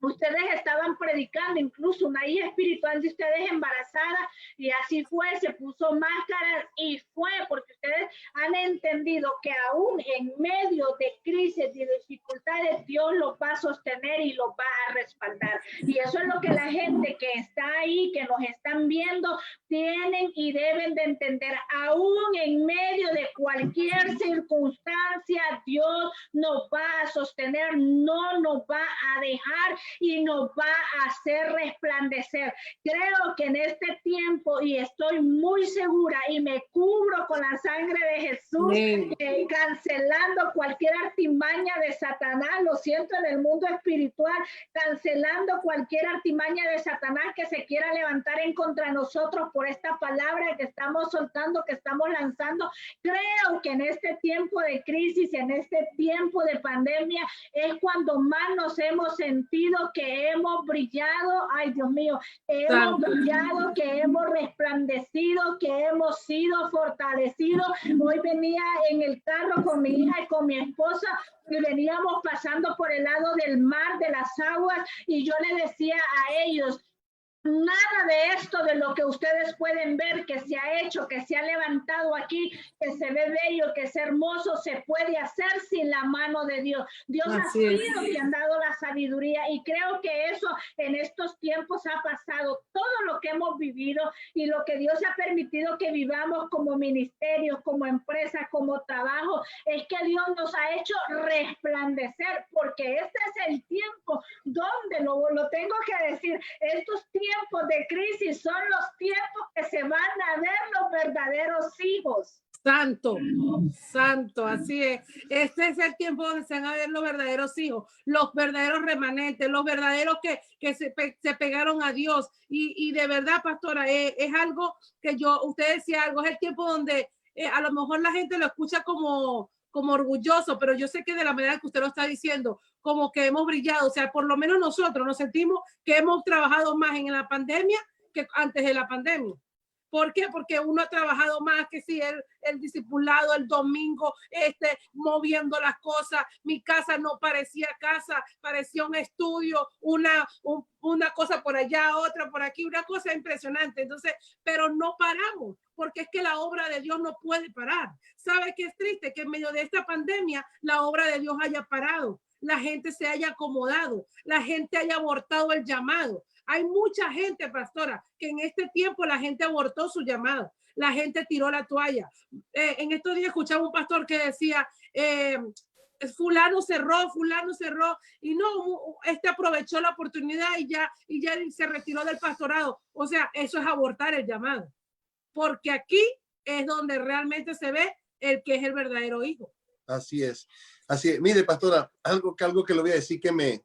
Ustedes estaban predicando, incluso una hija espiritual de ustedes embarazada, y así fue, se puso máscaras y fue, porque ustedes han entendido que aún en medio de crisis y dificultades, Dios los va a sostener y los va a respaldar. Y eso es lo que la gente que está ahí, que nos están viendo, tienen y deben de entender. Aún en medio de cualquier circunstancia, Dios nos va a sostener, no nos va a dejar y nos va a hacer resplandecer. Creo que en este tiempo, y estoy muy segura y me cubro con la sangre de Jesús, cancelando cualquier artimaña de Satanás, lo siento en el mundo espiritual, cancelando cualquier artimaña de Satanás que se quiera levantar en contra de nosotros por esta palabra que estamos soltando, que estamos lanzando. Creo que en este tiempo de crisis, en este tiempo de pandemia, es cuando más nos hemos sentido que hemos brillado, ay Dios mío, que hemos brillado, que hemos resplandecido, que hemos sido fortalecidos. Hoy venía en el carro con mi hija y con mi esposa y veníamos pasando por el lado del mar, de las aguas, y yo le decía a ellos, nada de esto, de lo que ustedes pueden ver que se ha hecho, que se ha levantado aquí, que se ve bello, que es hermoso, se puede hacer sin la mano de Dios. Dios ha sido quien ha dado la sabiduría, y creo que eso en estos tiempos ha pasado. Todo lo que hemos vivido y lo que Dios ha permitido que vivamos como ministerios, como empresas, como trabajo, es que Dios nos ha hecho resplandecer, porque este es el tiempo donde, lo tengo que decir, estos tiempos de crisis son los tiempos que se van a ver los verdaderos hijos. Santo, así es. Este es el tiempo donde se van a ver los verdaderos hijos, los verdaderos remanentes, los verdaderos que se pegaron a Dios. Y de verdad, pastora, es algo que usted decía algo, es el tiempo donde a lo mejor la gente lo escucha como orgulloso, pero yo sé que de la manera que usted lo está diciendo, como que hemos brillado, o sea, por lo menos nosotros nos sentimos que hemos trabajado más en la pandemia que antes de la pandemia. ¿Por qué? Porque uno ha trabajado más que si el discipulado el domingo, moviendo las cosas. Mi casa no parecía casa, parecía un estudio, una cosa por allá, otra por aquí, una cosa impresionante. Entonces, pero no paramos, porque es que la obra de Dios no puede parar. ¿Sabe qué es triste? Que en medio de esta pandemia la obra de Dios haya parado, la gente se haya acomodado, la gente haya abortado el llamado. Hay mucha gente, pastora, que en este tiempo la gente abortó su llamado, la gente tiró la toalla. En estos días escuchaba un pastor que decía, fulano cerró y no, aprovechó la oportunidad y ya se retiró del pastorado. O sea, eso es abortar el llamado, porque aquí es donde realmente se ve el que es el verdadero hijo. Así es. Así es. Mire, pastora, algo que le voy a decir que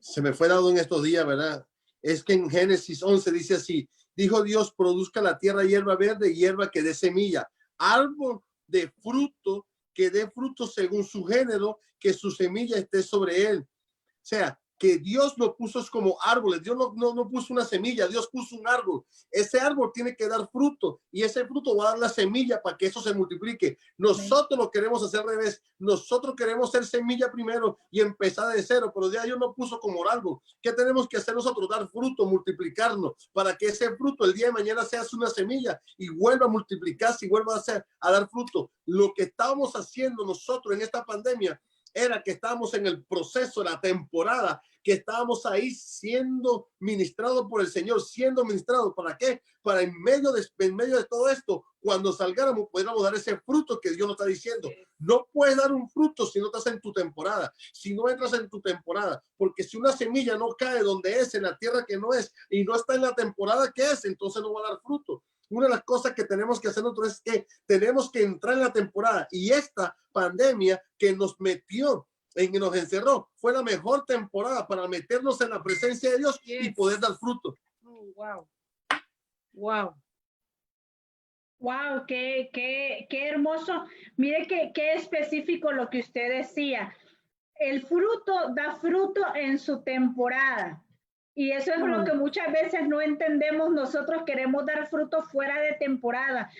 se me fue dado en estos días, ¿verdad? Es que en Génesis 11 dice así: dijo Dios, produzca la tierra hierba verde y hierba que dé semilla, árbol de fruto que dé fruto según su género, que su semilla esté sobre él. O sea, que Dios lo puso como árboles. Dios no puso una semilla, Dios puso un árbol. Ese árbol tiene que dar fruto y ese fruto va a dar la semilla para que eso se multiplique. Nosotros lo queremos hacer al revés. Nosotros queremos ser semilla primero y empezar de cero, pero ya Dios nos puso como árbol. ¿Qué tenemos que hacer nosotros? Dar fruto, multiplicarnos, para que ese fruto el día de mañana sea una semilla y vuelva a multiplicarse y vuelva a dar fruto. Lo que estábamos haciendo nosotros en esta pandemia era que estábamos en el proceso, la temporada, que estábamos ahí siendo ministrados por el Señor, siendo ministrados. ¿Para qué? Para en medio de todo esto, cuando salgáramos, pudiéramos dar ese fruto que Dios nos está diciendo. No puedes dar un fruto si no estás en tu temporada, si no entras en tu temporada, porque si una semilla no cae donde es, en la tierra que no es, y no está en la temporada que es, entonces no va a dar fruto. Una de las cosas que tenemos que hacer nosotros es que tenemos que entrar en la temporada, y esta pandemia que nos metió, nos encerró, fue la mejor temporada para meternos en la presencia de Dios y poder dar fruto. Oh, wow. Wow, qué hermoso. Mire qué específico lo que usted decía. El fruto da fruto en su temporada. Y eso es lo que muchas veces no entendemos. Nosotros queremos dar fruto fuera de temporada.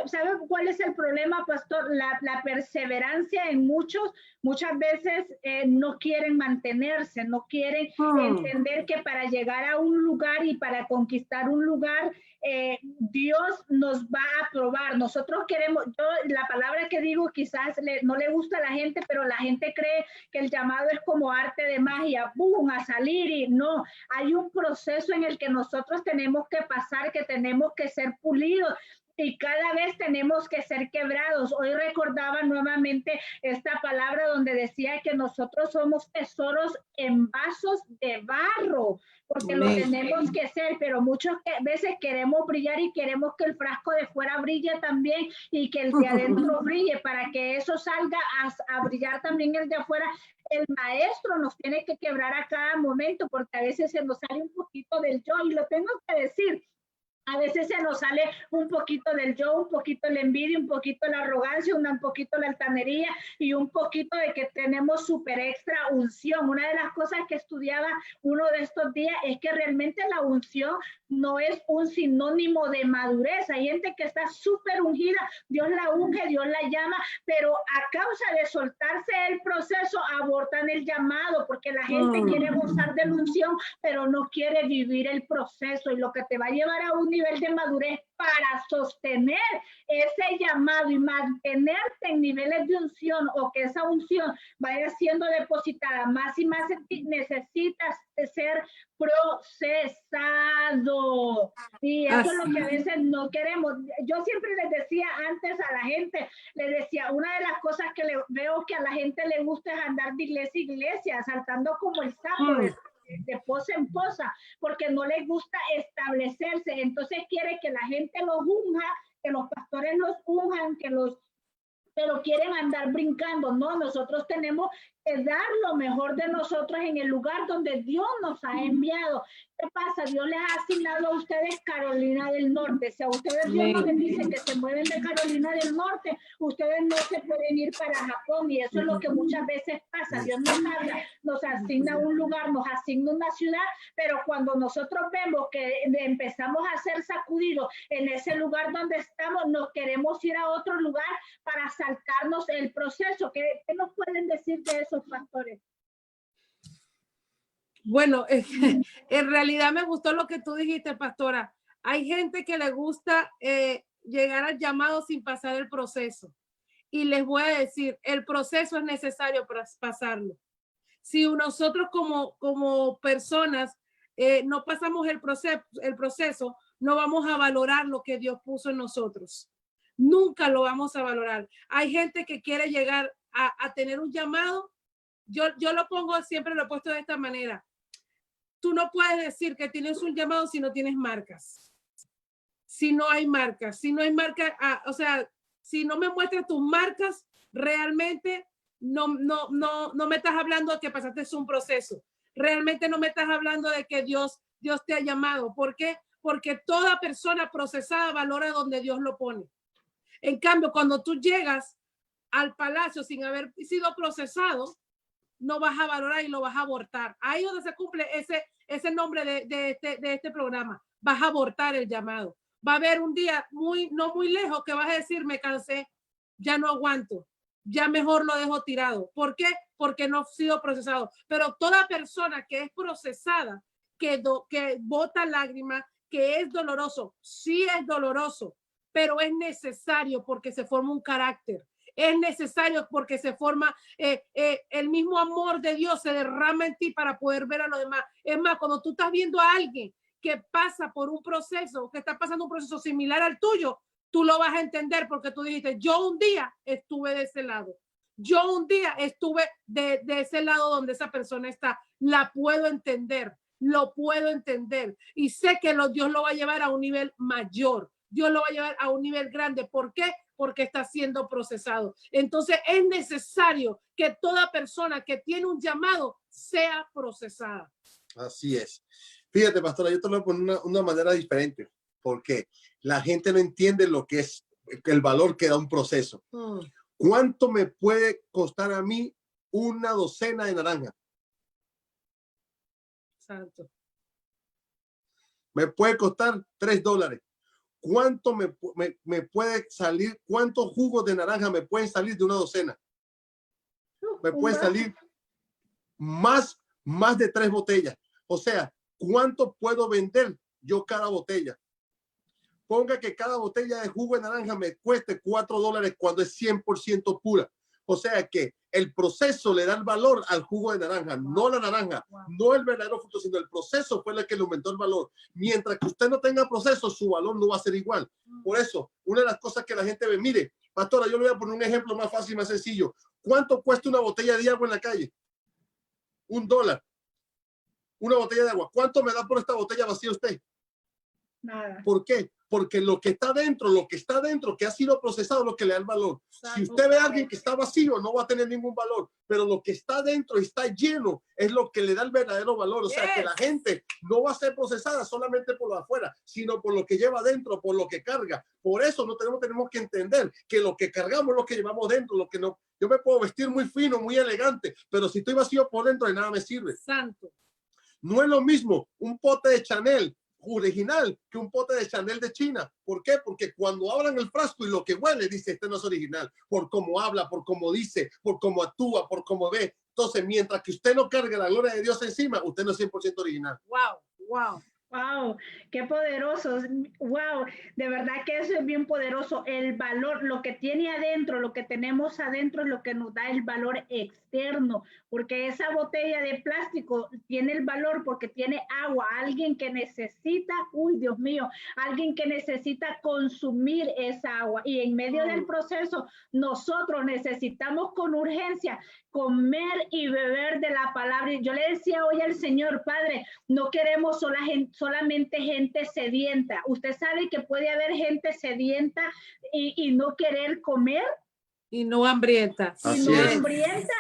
¿Sabe cuál es el problema, pastor? La perseverancia en muchas veces no quieren mantenerse, no quieren entender que para llegar a un lugar y para conquistar un lugar, Dios nos va a probar. Nosotros queremos, la palabra que digo quizás no le gusta a la gente, pero la gente cree que el llamado es como arte de magia, ¡boom!, a salir, y no. Hay un proceso en el que nosotros tenemos que pasar, que tenemos que ser pulidos. Y cada vez tenemos que ser quebrados. Hoy recordaba nuevamente esta palabra donde decía que nosotros somos tesoros en vasos de barro, porque lo tenemos que ser, pero muchas veces queremos brillar y queremos que el frasco de fuera brille también y que el de adentro brille, para que eso salga a brillar también el de afuera. El maestro nos tiene que quebrar a cada momento, porque a veces se nos sale un poquito del yo, y lo tengo que decir. A veces se nos sale un poquito del yo, un poquito la envidia, un poquito la arrogancia, un poquito la altanería y un poquito de que tenemos súper extra unción. Una de las cosas que estudiaba uno de estos días es que realmente la unción no es un sinónimo de madurez. Hay gente que está súper ungida, Dios la unge, Dios la llama, pero a causa de soltarse el proceso abortan el llamado, porque la gente quiere gozar de la unción, pero no quiere vivir el proceso, y lo que te va a llevar a un nivel de madurez para sostener ese llamado y mantenerte en niveles de unción, o que esa unción vaya siendo depositada más y más en ti, necesitas ser procesado. Y eso es lo que a veces no queremos. Yo siempre les decía antes a la gente, les decía, una de las cosas que veo que a la gente le gusta es andar de iglesia a iglesia, saltando como el sapo de posa en posa, porque no les gusta establecerse. Entonces quiere que la gente los unja, que los pastores los unjan, pero quieren andar brincando. No, nosotros tenemos que dar lo mejor de nosotros en el lugar donde Dios nos ha enviado. ¿Qué pasa? Dios les ha asignado a ustedes Carolina del Norte. Si a ustedes Dios nos bendice que se mueven de Carolina del Norte, ustedes no se pueden ir para Japón, y eso es lo que muchas veces pasa. Dios nos habla, nos asigna un lugar, nos asigna una ciudad, pero cuando nosotros vemos que empezamos a ser sacudidos en ese lugar donde estamos, nos queremos ir a otro lugar para saltarnos el proceso. ¿Qué nos pueden decir de esos pastores? Bueno, en realidad me gustó lo que tú dijiste, pastora. Hay gente que le gusta llegar al llamado sin pasar el proceso. Y les voy a decir, el proceso es necesario para pasarlo. Si nosotros como personas no pasamos el proceso, no vamos a valorar lo que Dios puso en nosotros. nunca lo vamos a valorar. Hay gente que quiere llegar a tener un llamado. Yo lo pongo, siempre lo he puesto de esta manera. Tú no puedes decir que tienes un llamado si no tienes marcas. Si no hay marcas, o sea, si no me muestras tus marcas, realmente no me estás hablando de que pasaste un proceso. Realmente no me estás hablando de que Dios te ha llamado. ¿Por qué? Porque toda persona procesada valora donde Dios lo pone. En cambio, cuando tú llegas al palacio sin haber sido procesado, no vas a valorar y lo vas a abortar. Ahí es donde se cumple ese nombre de este programa. Vas a abortar el llamado. Va a haber un día no muy lejos que vas a decir, me cansé, ya no aguanto, ya mejor lo dejo tirado. ¿Por qué? Porque no ha sido procesado. Pero toda persona que es procesada, que bota lágrimas, que es doloroso, sí es doloroso, pero es necesario porque se forma un carácter. Es necesario porque se forma el mismo amor de Dios se derrama en ti para poder ver a los demás. Es más, cuando tú estás viendo a alguien que pasa por un proceso, que está pasando un proceso similar al tuyo, tú lo vas a entender porque tú dijiste, yo un día estuve de ese lado. Yo un día estuve de ese lado donde esa persona está. La puedo entender, lo puedo entender. Y sé que Dios lo va a llevar a un nivel mayor. Dios lo va a llevar a un nivel grande. ¿Por qué? Porque está siendo procesado. Entonces es necesario que toda persona que tiene un llamado sea procesada. Así es. Fíjate, pastora, yo te lo voy a poner una manera diferente, porque la gente no entiende lo que es el valor que da un proceso. ¿Cuánto me puede costar a mí una docena de naranja? Santo. Me puede costar $3. ¿Cuánto me puede salir? ¿Cuántos jugos de naranja me pueden salir de una docena? Me puede salir más de 3 botellas. O sea, ¿cuánto puedo vender yo cada botella? Ponga que cada botella de jugo de naranja me cueste $4 cuando es 100% pura. O sea que el proceso le da el valor al jugo de naranja, no la naranja, no el verdadero fruto, sino el proceso fue el que le aumentó el valor. Mientras que usted no tenga proceso, su valor no va a ser igual. Por eso, una de las cosas que la gente ve, mire, pastora, yo le voy a poner un ejemplo más fácil, más sencillo. ¿Cuánto cuesta una botella de agua en la calle? $1. Una botella de agua. ¿Cuánto me da por esta botella vacía usted? Nada. ¿Por qué? Porque lo que está dentro, que ha sido procesado, es lo que le da el valor. Si usted ve a alguien que está vacío, no va a tener ningún valor, pero lo que está dentro y está lleno es lo que le da el verdadero valor. O sea, que la gente no va a ser procesada solamente por lo de afuera, sino por lo que lleva dentro, por lo que carga. Por eso no tenemos que entender que lo que cargamos es lo que llevamos dentro, lo que no. Yo me puedo vestir muy fino, muy elegante, pero si estoy vacío por dentro, de nada me sirve. Santo. No es lo mismo un pote de Chanel original que un pote de Chanel de China. ¿Por qué? Porque cuando abran el frasco y lo que huele, dice, este no es original, por cómo habla, por cómo dice, por cómo actúa, por cómo ve. Entonces, mientras que usted no cargue la gloria de Dios encima, usted no es 100% original. Wow. Wow, qué poderoso. Wow, de verdad que eso es bien poderoso. El valor, lo que tiene adentro, lo que tenemos adentro es lo que nos da el valor externo, porque esa botella de plástico tiene el valor porque tiene agua. Alguien que necesita, uy, Dios mío, alguien que necesita consumir esa agua. Y en medio del proceso, nosotros necesitamos con urgencia comer y beber de la palabra. Yo le decía hoy al Señor, Padre, no queremos solamente gente sedienta. Usted sabe que puede haber gente sedienta y no querer comer. Y no hambrienta.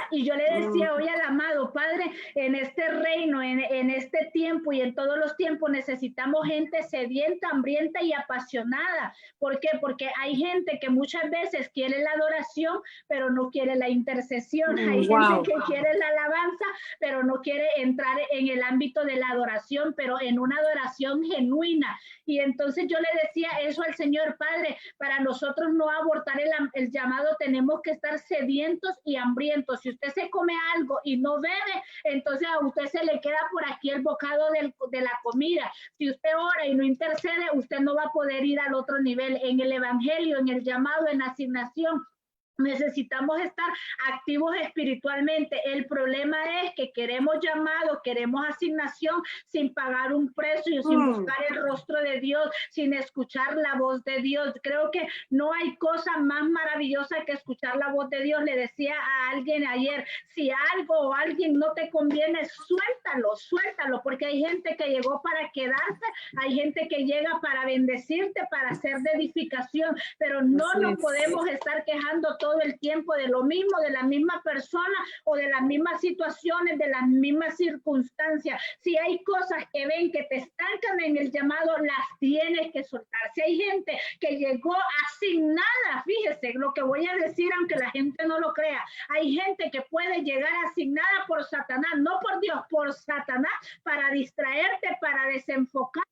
Y yo le decía hoy al amado Padre, en este reino, en este tiempo y en todos los tiempos necesitamos gente sedienta, hambrienta y apasionada. ¿Por qué? Porque hay gente que muchas veces quiere la adoración, pero no quiere la intercesión. Hay gente que quiere la alabanza, pero no quiere entrar en el ámbito de la adoración, pero en una adoración genuina. Y entonces yo le decía eso al Señor, Padre, para nosotros no abortar el llamado, tenemos que estar sedientos y hambrientos. Si usted se come algo y no bebe, entonces a usted se le queda por aquí el bocado de la comida. Si usted ora y no intercede, usted no va a poder ir al otro nivel en el evangelio, en el llamado, en la asignación. Necesitamos estar activos espiritualmente. El problema es que queremos llamado, queremos asignación sin pagar un precio, sin buscar el rostro de Dios, sin escuchar la voz de Dios. Creo que no hay cosa más maravillosa que escuchar la voz de Dios. Le decía a alguien ayer, si algo o alguien no te conviene, suéltalo, suéltalo, porque hay gente que llegó para quedarse, hay gente que llega para bendecirte, para hacer de edificación, pero no nos podemos estar quejando todo el tiempo de lo mismo, de la misma persona o de las mismas situaciones, de las mismas circunstancias. Si hay cosas que ven que te estancan en el llamado, las tienes que soltar. Si hay gente que llegó asignada, fíjese lo que voy a decir, aunque la gente no lo crea, hay gente que puede llegar asignada por Satanás, no por Dios, por Satanás, para distraerte, para desenfocar.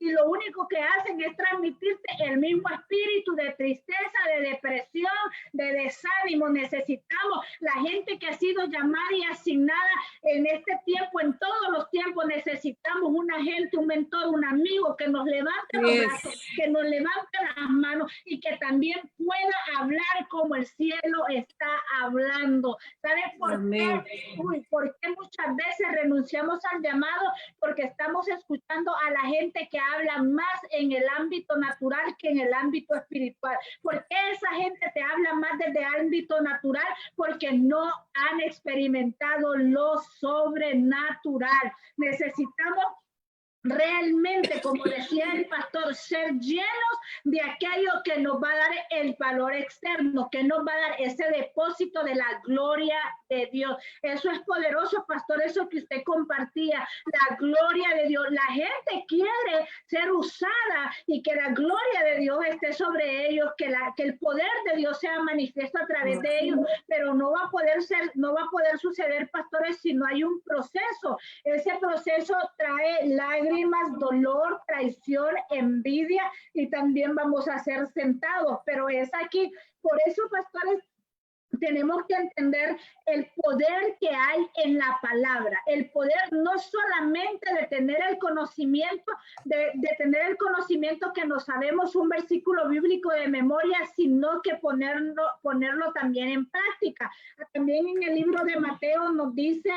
Y lo único que hacen es transmitirte el mismo espíritu de tristeza, de depresión, de desánimo. Necesitamos la gente que ha sido llamada y asignada en este tiempo, en todos los tiempos, necesitamos una gente, un mentor, un amigo que nos levante los brazos, que nos levante las manos y que también pueda hablar como el cielo está hablando. ¿Sabes por qué? ¿Por qué muchas veces renunciamos al llamado? Porque estamos escuchando a la gente que habla más en el ámbito natural que en el ámbito espiritual. ¿Por qué esa gente te habla más desde el ámbito natural? Porque no han experimentado lo sobrenatural. Necesitamos realmente, como decía el pastor, ser llenos de aquello que nos va a dar el valor externo, que nos va a dar ese depósito de la gloria de Dios. Eso es poderoso, pastor, eso que usted compartía, la gloria de Dios. La gente quiere ser usada y que la gloria de Dios esté sobre ellos, que el poder de Dios sea manifiesto a través de ellos, pero no va a poder suceder, pastores, si no hay un proceso. Ese proceso trae lágrimas, dolor, traición, envidia, y también vamos a ser sentados, pero es aquí. Por eso, pastores, tenemos que entender el poder que hay en la palabra, el poder no solamente de tener el conocimiento, de tener el conocimiento que nos sabemos un versículo bíblico de memoria, sino que ponerlo también en práctica. También en el libro de Mateo nos dice,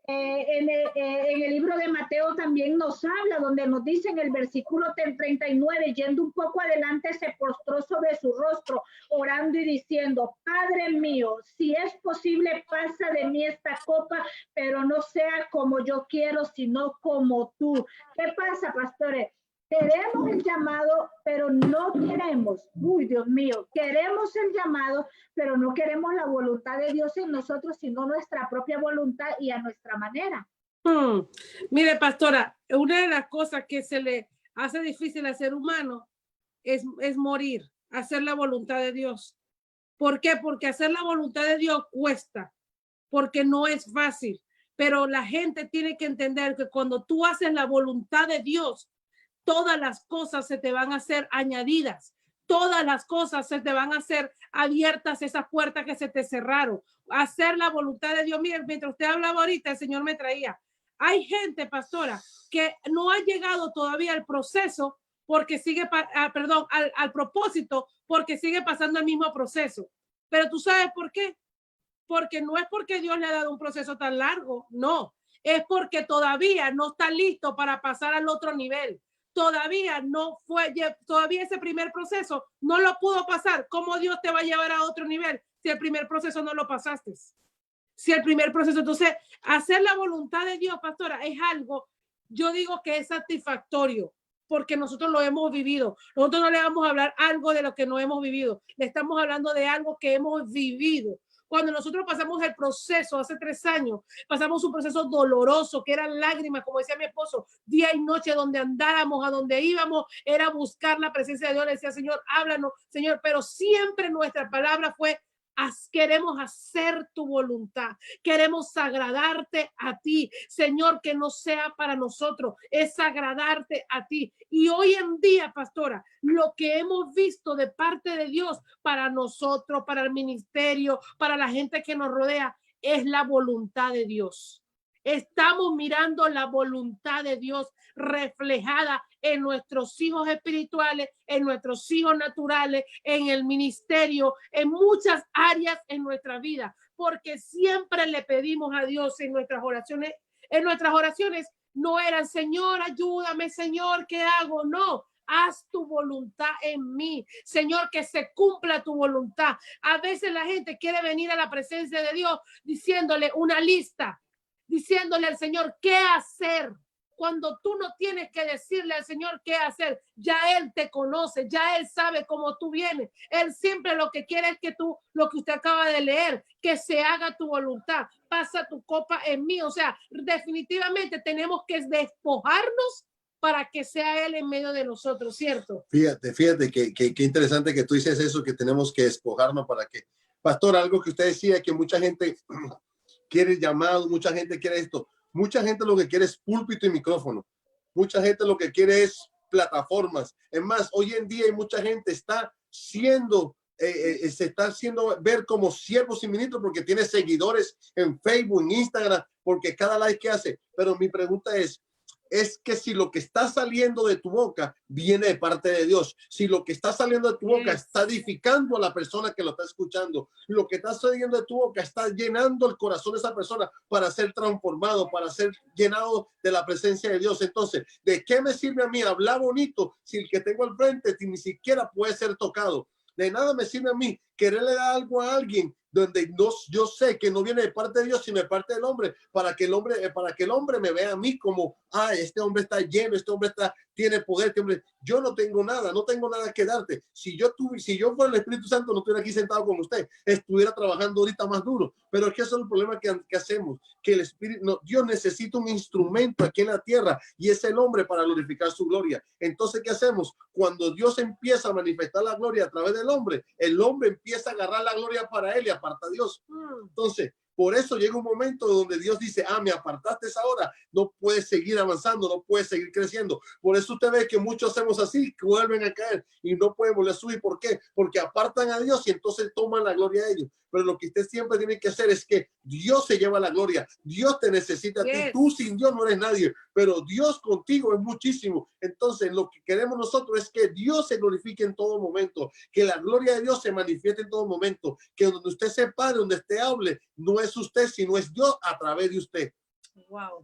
en el libro de Mateo también nos habla, donde nos dice en el versículo 39, yendo un poco adelante, se postró sobre su rostro, orando y diciendo: Padre mío, si es posible, pasa de mí esta copa, pero no sea como yo quiero, sino como tú. ¿Qué pasa, pastores? Queremos el llamado, pero no queremos, Dios mío, queremos el llamado, pero no queremos la voluntad de Dios en nosotros, sino nuestra propia voluntad y a nuestra manera. Mire, pastora, una de las cosas que se le hace difícil al ser humano es morir, hacer la voluntad de Dios. ¿Por qué? Porque hacer la voluntad de Dios cuesta, porque no es fácil, pero la gente tiene que entender que cuando tú haces la voluntad de Dios, todas las cosas se te van a hacer añadidas, todas las cosas se te van a hacer abiertas, esas puertas que se te cerraron. Hacer la voluntad de Dios. Miren, mientras usted hablaba ahorita, el Señor me traía. Hay gente, pastora, que no ha llegado todavía al proceso porque sigue, al propósito, porque sigue pasando el mismo proceso. Pero tú sabes por qué. Porque no es porque Dios le ha dado un proceso tan largo, no. Es porque todavía no está listo para pasar al otro nivel. Todavía ese primer proceso no lo pudo pasar. ¿Cómo Dios te va a llevar a otro nivel si el primer proceso no lo pasaste? Si el primer proceso, entonces, hacer la voluntad de Dios, pastora, es algo, yo digo que es satisfactorio, porque nosotros lo hemos vivido. Nosotros no le vamos a hablar algo de lo que no hemos vivido. Le estamos hablando de algo que hemos vivido. Cuando nosotros pasamos el proceso hace 3 años, pasamos un proceso doloroso, que eran lágrimas, como decía mi esposo, día y noche, donde andáramos, a donde íbamos, era buscar la presencia de Dios. Le decía: Señor, háblanos, Señor, pero siempre nuestra palabra fue: queremos hacer tu voluntad, queremos agradarte a ti, Señor, que no sea para nosotros, es agradarte a ti. Y hoy en día, pastora, lo que hemos visto de parte de Dios para nosotros, para el ministerio, para la gente que nos rodea, es la voluntad de Dios. Estamos mirando la voluntad de Dios reflejada en nuestros hijos espirituales, en nuestros hijos naturales, en el ministerio, en muchas áreas en nuestra vida, porque siempre le pedimos a Dios en nuestras oraciones. En nuestras oraciones no eran, Señor, ayúdame, Señor, ¿qué hago? No, haz tu voluntad en mí, Señor, que se cumpla tu voluntad. A veces la gente quiere venir a la presencia de Dios diciéndole una lista, diciéndole al Señor qué hacer, cuando tú no tienes que decirle al Señor qué hacer. Ya Él te conoce, ya Él sabe cómo tú vienes. Él siempre lo que quiere es que tú, lo que usted acaba de leer, que se haga tu voluntad. Pasa tu copa en mí. O sea, definitivamente tenemos que despojarnos para que sea Él en medio de nosotros, ¿cierto? Fíjate que interesante que tú dices eso, que tenemos que despojarnos para que, pastor, algo que usted decía, que mucha gente quiere llamado, mucha gente quiere esto, mucha gente lo que quiere es púlpito y micrófono, mucha gente lo que quiere es plataformas. Es más, hoy en día hay mucha gente está siendo, se está haciendo ver como siervos y ministros porque tiene seguidores en Facebook, en Instagram, porque cada like que hace. Pero mi pregunta es que si lo que está saliendo de tu boca viene de parte de Dios, si lo que está saliendo de tu boca está edificando a la persona que lo está escuchando, lo que está saliendo de tu boca está llenando el corazón de esa persona para ser transformado, para ser llenado de la presencia de Dios. Entonces, ¿de qué me sirve a mí hablar bonito si el que tengo al frente ni siquiera puede ser tocado? De nada me sirve a mí quererle dar algo a alguien donde no, yo sé que no viene de parte de Dios, sino de parte del hombre, para que el hombre me vea a mí como, este hombre está lleno, este hombre tiene poder, este hombre. Yo no tengo nada que darte. Si yo fuera el Espíritu Santo, no estuviera aquí sentado con usted, estuviera trabajando ahorita más duro. Pero es que eso es el problema que hacemos, que el Espíritu, no, Dios necesita un instrumento aquí en la tierra y es el hombre para glorificar su gloria. Entonces, ¿qué hacemos? Cuando Dios empieza a manifestar la gloria a través del hombre, el hombre empieza a agarrar la gloria para él y aparta a Dios. Entonces, por eso llega un momento donde Dios dice, me apartaste ahora, no puedes seguir avanzando, no puedes seguir creciendo. Por eso usted ve que muchos hacemos así, que vuelven a caer y no pueden volver a subir. ¿Por qué? Porque apartan a Dios y entonces toman la gloria de ellos. Pero lo que usted siempre tiene que hacer es que Dios se lleva la gloria. Dios te necesita a ti. Tú sin Dios no eres nadie, pero Dios contigo es muchísimo. Entonces, lo que queremos nosotros es que Dios se glorifique en todo momento, que la gloria de Dios se manifieste en todo momento, que donde usted se pare, donde usted hable, no es usted, sino es Dios a través de usted. Wow.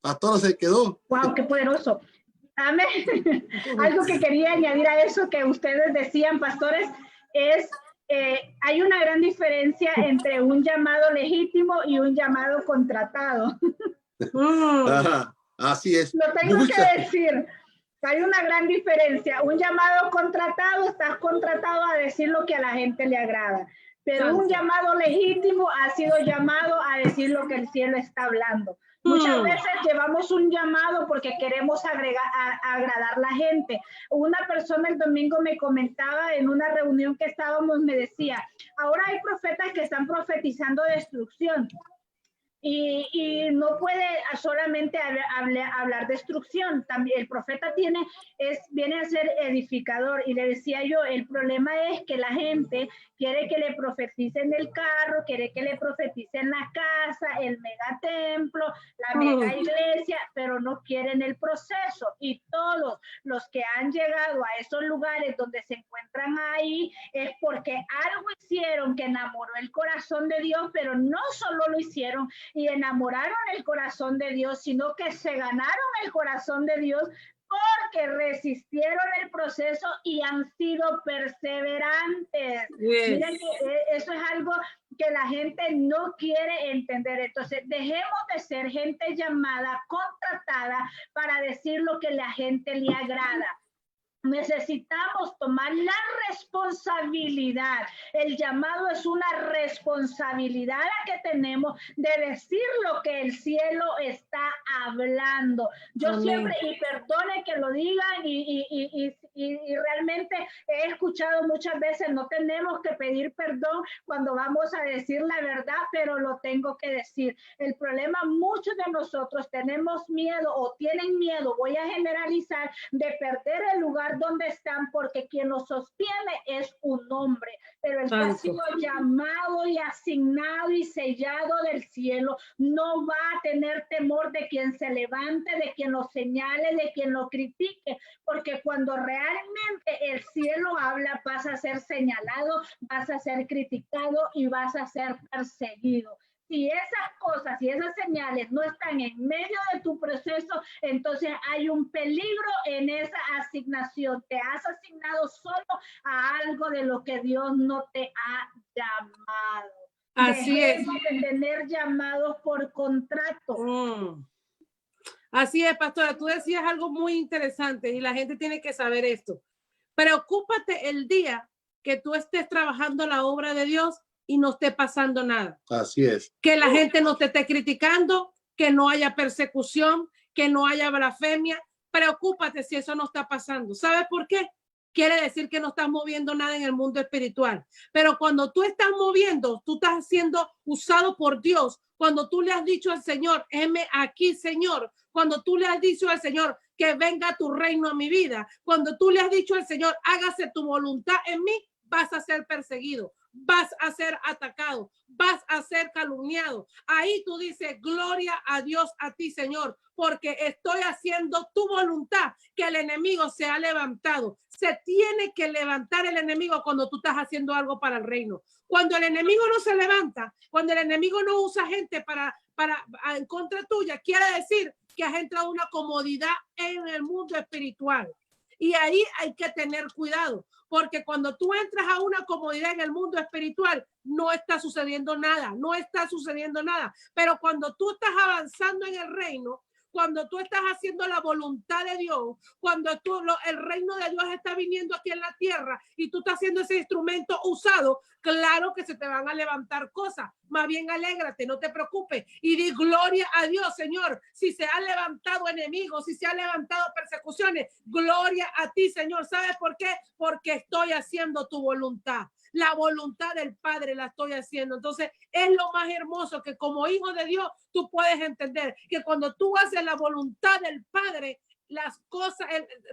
Pastora se quedó. Wow, qué poderoso. Amén. Algo que quería añadir a eso que ustedes decían, pastores, es hay una gran diferencia entre un llamado legítimo y un llamado contratado. Ajá, así es. Lo tengo que decir. Hay una gran diferencia. Un llamado contratado, estás contratado a decir lo que a la gente le agrada. Pero un llamado legítimo ha sido llamado a decir lo que el cielo está hablando. Muchas veces llevamos un llamado porque queremos agradar a la gente. Una persona el domingo me comentaba en una reunión que estábamos, me decía, ahora hay profetas que están profetizando destrucción. Y no puede solamente hablar destrucción. También el profeta viene a ser edificador. Y le decía yo, el problema es que la gente quiere que le profeticen el carro, quiere que le profeticen la casa, el megatemplo, la mega iglesia, pero no quieren el proceso. Y todos los que han llegado a esos lugares donde se encuentran ahí es porque algo hicieron que enamoró el corazón de Dios, pero no solo lo hicieron y enamoraron el corazón de Dios, sino que se ganaron el corazón de Dios porque resistieron el proceso y han sido perseverantes. Miren que eso es algo que la gente no quiere entender. Entonces, dejemos de ser gente llamada, contratada para decir lo que la gente le agrada. Necesitamos tomar la responsabilidad. El llamado es una responsabilidad la que tenemos de decir lo que el cielo está hablando. Yo siempre, y perdone que lo digan, y realmente he escuchado muchas veces, no tenemos que pedir perdón cuando vamos a decir la verdad, pero lo tengo que decir. El problema, muchos de nosotros tenemos miedo o tienen miedo, voy a generalizar, de perder el lugar lugar donde están, porque quien los sostiene es un hombre, pero el que ha sido llamado y asignado y sellado del cielo no va a tener temor de quien se levante, de quien lo señale, de quien lo critique, porque cuando realmente el cielo habla, vas a ser señalado, vas a ser criticado y vas a ser perseguido. Si esas cosas y esas señales no están en medio de tu proceso, entonces hay un peligro en esa asignación. Te has asignado solo a algo de lo que Dios no te ha llamado. Así es. De tener llamados por contrato. Así es, pastora. Tú decías algo muy interesante y la gente tiene que saber esto. Preocúpate el día que tú estés trabajando la obra de Dios y no esté pasando nada. Así es. Que la gente no te esté criticando, que no haya persecución, que no haya blasfemia. Preocúpate si eso no está pasando. ¿Sabes por qué? Quiere decir que no estás moviendo nada en el mundo espiritual. Pero cuando tú estás moviendo, tú estás siendo usado por Dios. Cuando tú le has dicho al Señor, heme aquí, Señor. Cuando tú le has dicho al Señor, que venga tu reino a mi vida. Cuando tú le has dicho al Señor, hágase tu voluntad en mí, vas a ser perseguido, vas a ser atacado, vas a ser calumniado. Ahí tú dices, gloria a Dios, a ti, Señor, porque estoy haciendo tu voluntad, que el enemigo se ha levantado. Se tiene que levantar el enemigo cuando tú estás haciendo algo para el reino. Cuando el enemigo no se levanta, cuando el enemigo no usa gente para en contra tuya, quiere decir que has entrado una comodidad en el mundo espiritual. Y ahí hay que tener cuidado, porque cuando tú entras a una comodidad en el mundo espiritual, no está sucediendo nada, no está sucediendo nada. Pero cuando tú estás avanzando en el reino, cuando tú estás haciendo la voluntad de Dios, cuando el reino de Dios está viniendo aquí en la tierra y tú estás haciendo ese instrumento usado, claro que se te van a levantar cosas. Más bien alégrate, no te preocupes y di gloria a Dios, Señor. Si se han levantado enemigos, si se han levantado persecuciones, gloria a ti, Señor. ¿Sabes por qué? Porque estoy haciendo tu voluntad. La voluntad del Padre la estoy haciendo. Entonces es lo más hermoso que como hijo de Dios tú puedes entender que cuando tú haces la voluntad del Padre, las cosas,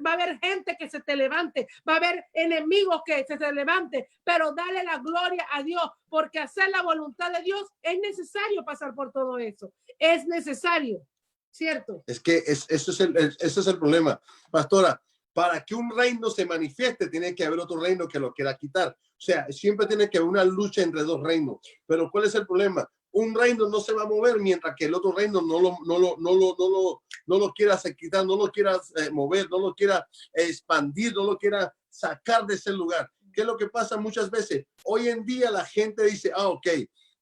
va a haber gente que se te levante, va a haber enemigos que se te levante, pero dale la gloria a Dios, porque hacer la voluntad de Dios es necesario pasar por todo eso. Es necesario, ¿cierto? Es que eso es el problema, pastora. Para que un reino se manifieste, tiene que haber otro reino que lo quiera quitar. O sea, siempre tiene que haber una lucha entre dos reinos. Pero ¿cuál es el problema? Un reino no se va a mover mientras que el otro reino no lo quiera quitar, no lo quiera mover, no lo quiera expandir, no lo quiera sacar de ese lugar. ¿Qué es lo que pasa muchas veces? Hoy en día la gente dice, ok,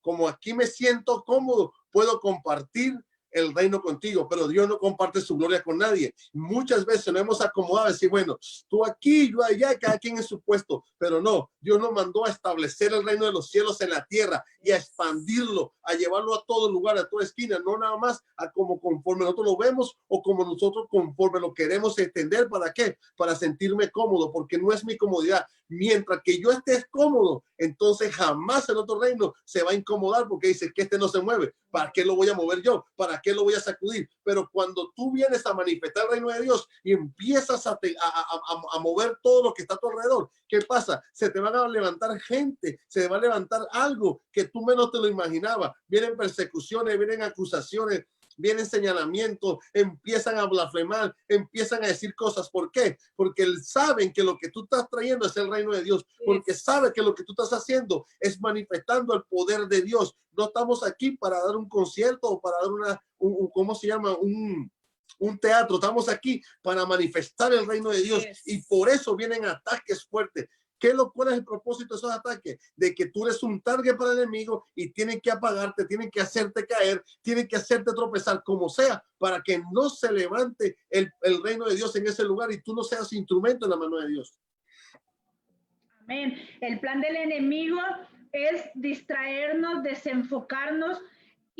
como aquí me siento cómodo, puedo compartir el reino contigo, pero Dios no comparte su gloria con nadie. Muchas veces nos hemos acomodado a decir, bueno, tú aquí, yo allá, cada quien en su puesto, pero no, Dios nos mandó a establecer el reino de los cielos en la tierra y a expandirlo, a llevarlo a todo lugar, a toda esquina, no nada más a como conforme nosotros lo vemos o como nosotros conforme lo queremos entender. ¿Para qué? Para sentirme cómodo, porque no es mi comodidad. Mientras que yo esté cómodo, entonces jamás el otro reino se va a incomodar porque dice que este no se mueve. ¿Para qué lo voy a mover yo? ¿Para qué lo voy a sacudir? Pero cuando tú vienes a manifestar el reino de Dios y empiezas a mover todo lo que está a tu alrededor, ¿qué pasa? Se te van a levantar gente, se te va a levantar algo que tú menos te lo imaginabas. Vienen persecuciones, vienen acusaciones, vienen señalamientos, empiezan a blasfemar, empiezan a decir cosas. ¿Por qué? Porque saben que lo que tú estás trayendo es el reino de Dios, porque saben que lo que tú estás haciendo es manifestando el poder de Dios. No estamos aquí para dar un concierto o para dar ¿cómo se llama? Un teatro. Estamos aquí para manifestar el reino de Dios y por eso vienen ataques fuertes. ¿Cuál es el propósito de esos ataques? De que tú eres un target para el enemigo y tienen que apagarte, tienen que hacerte caer, tienen que hacerte tropezar, como sea, para que no se levante el reino de Dios en ese lugar y tú no seas instrumento en la mano de Dios. Amén. El plan del enemigo es distraernos, desenfocarnos.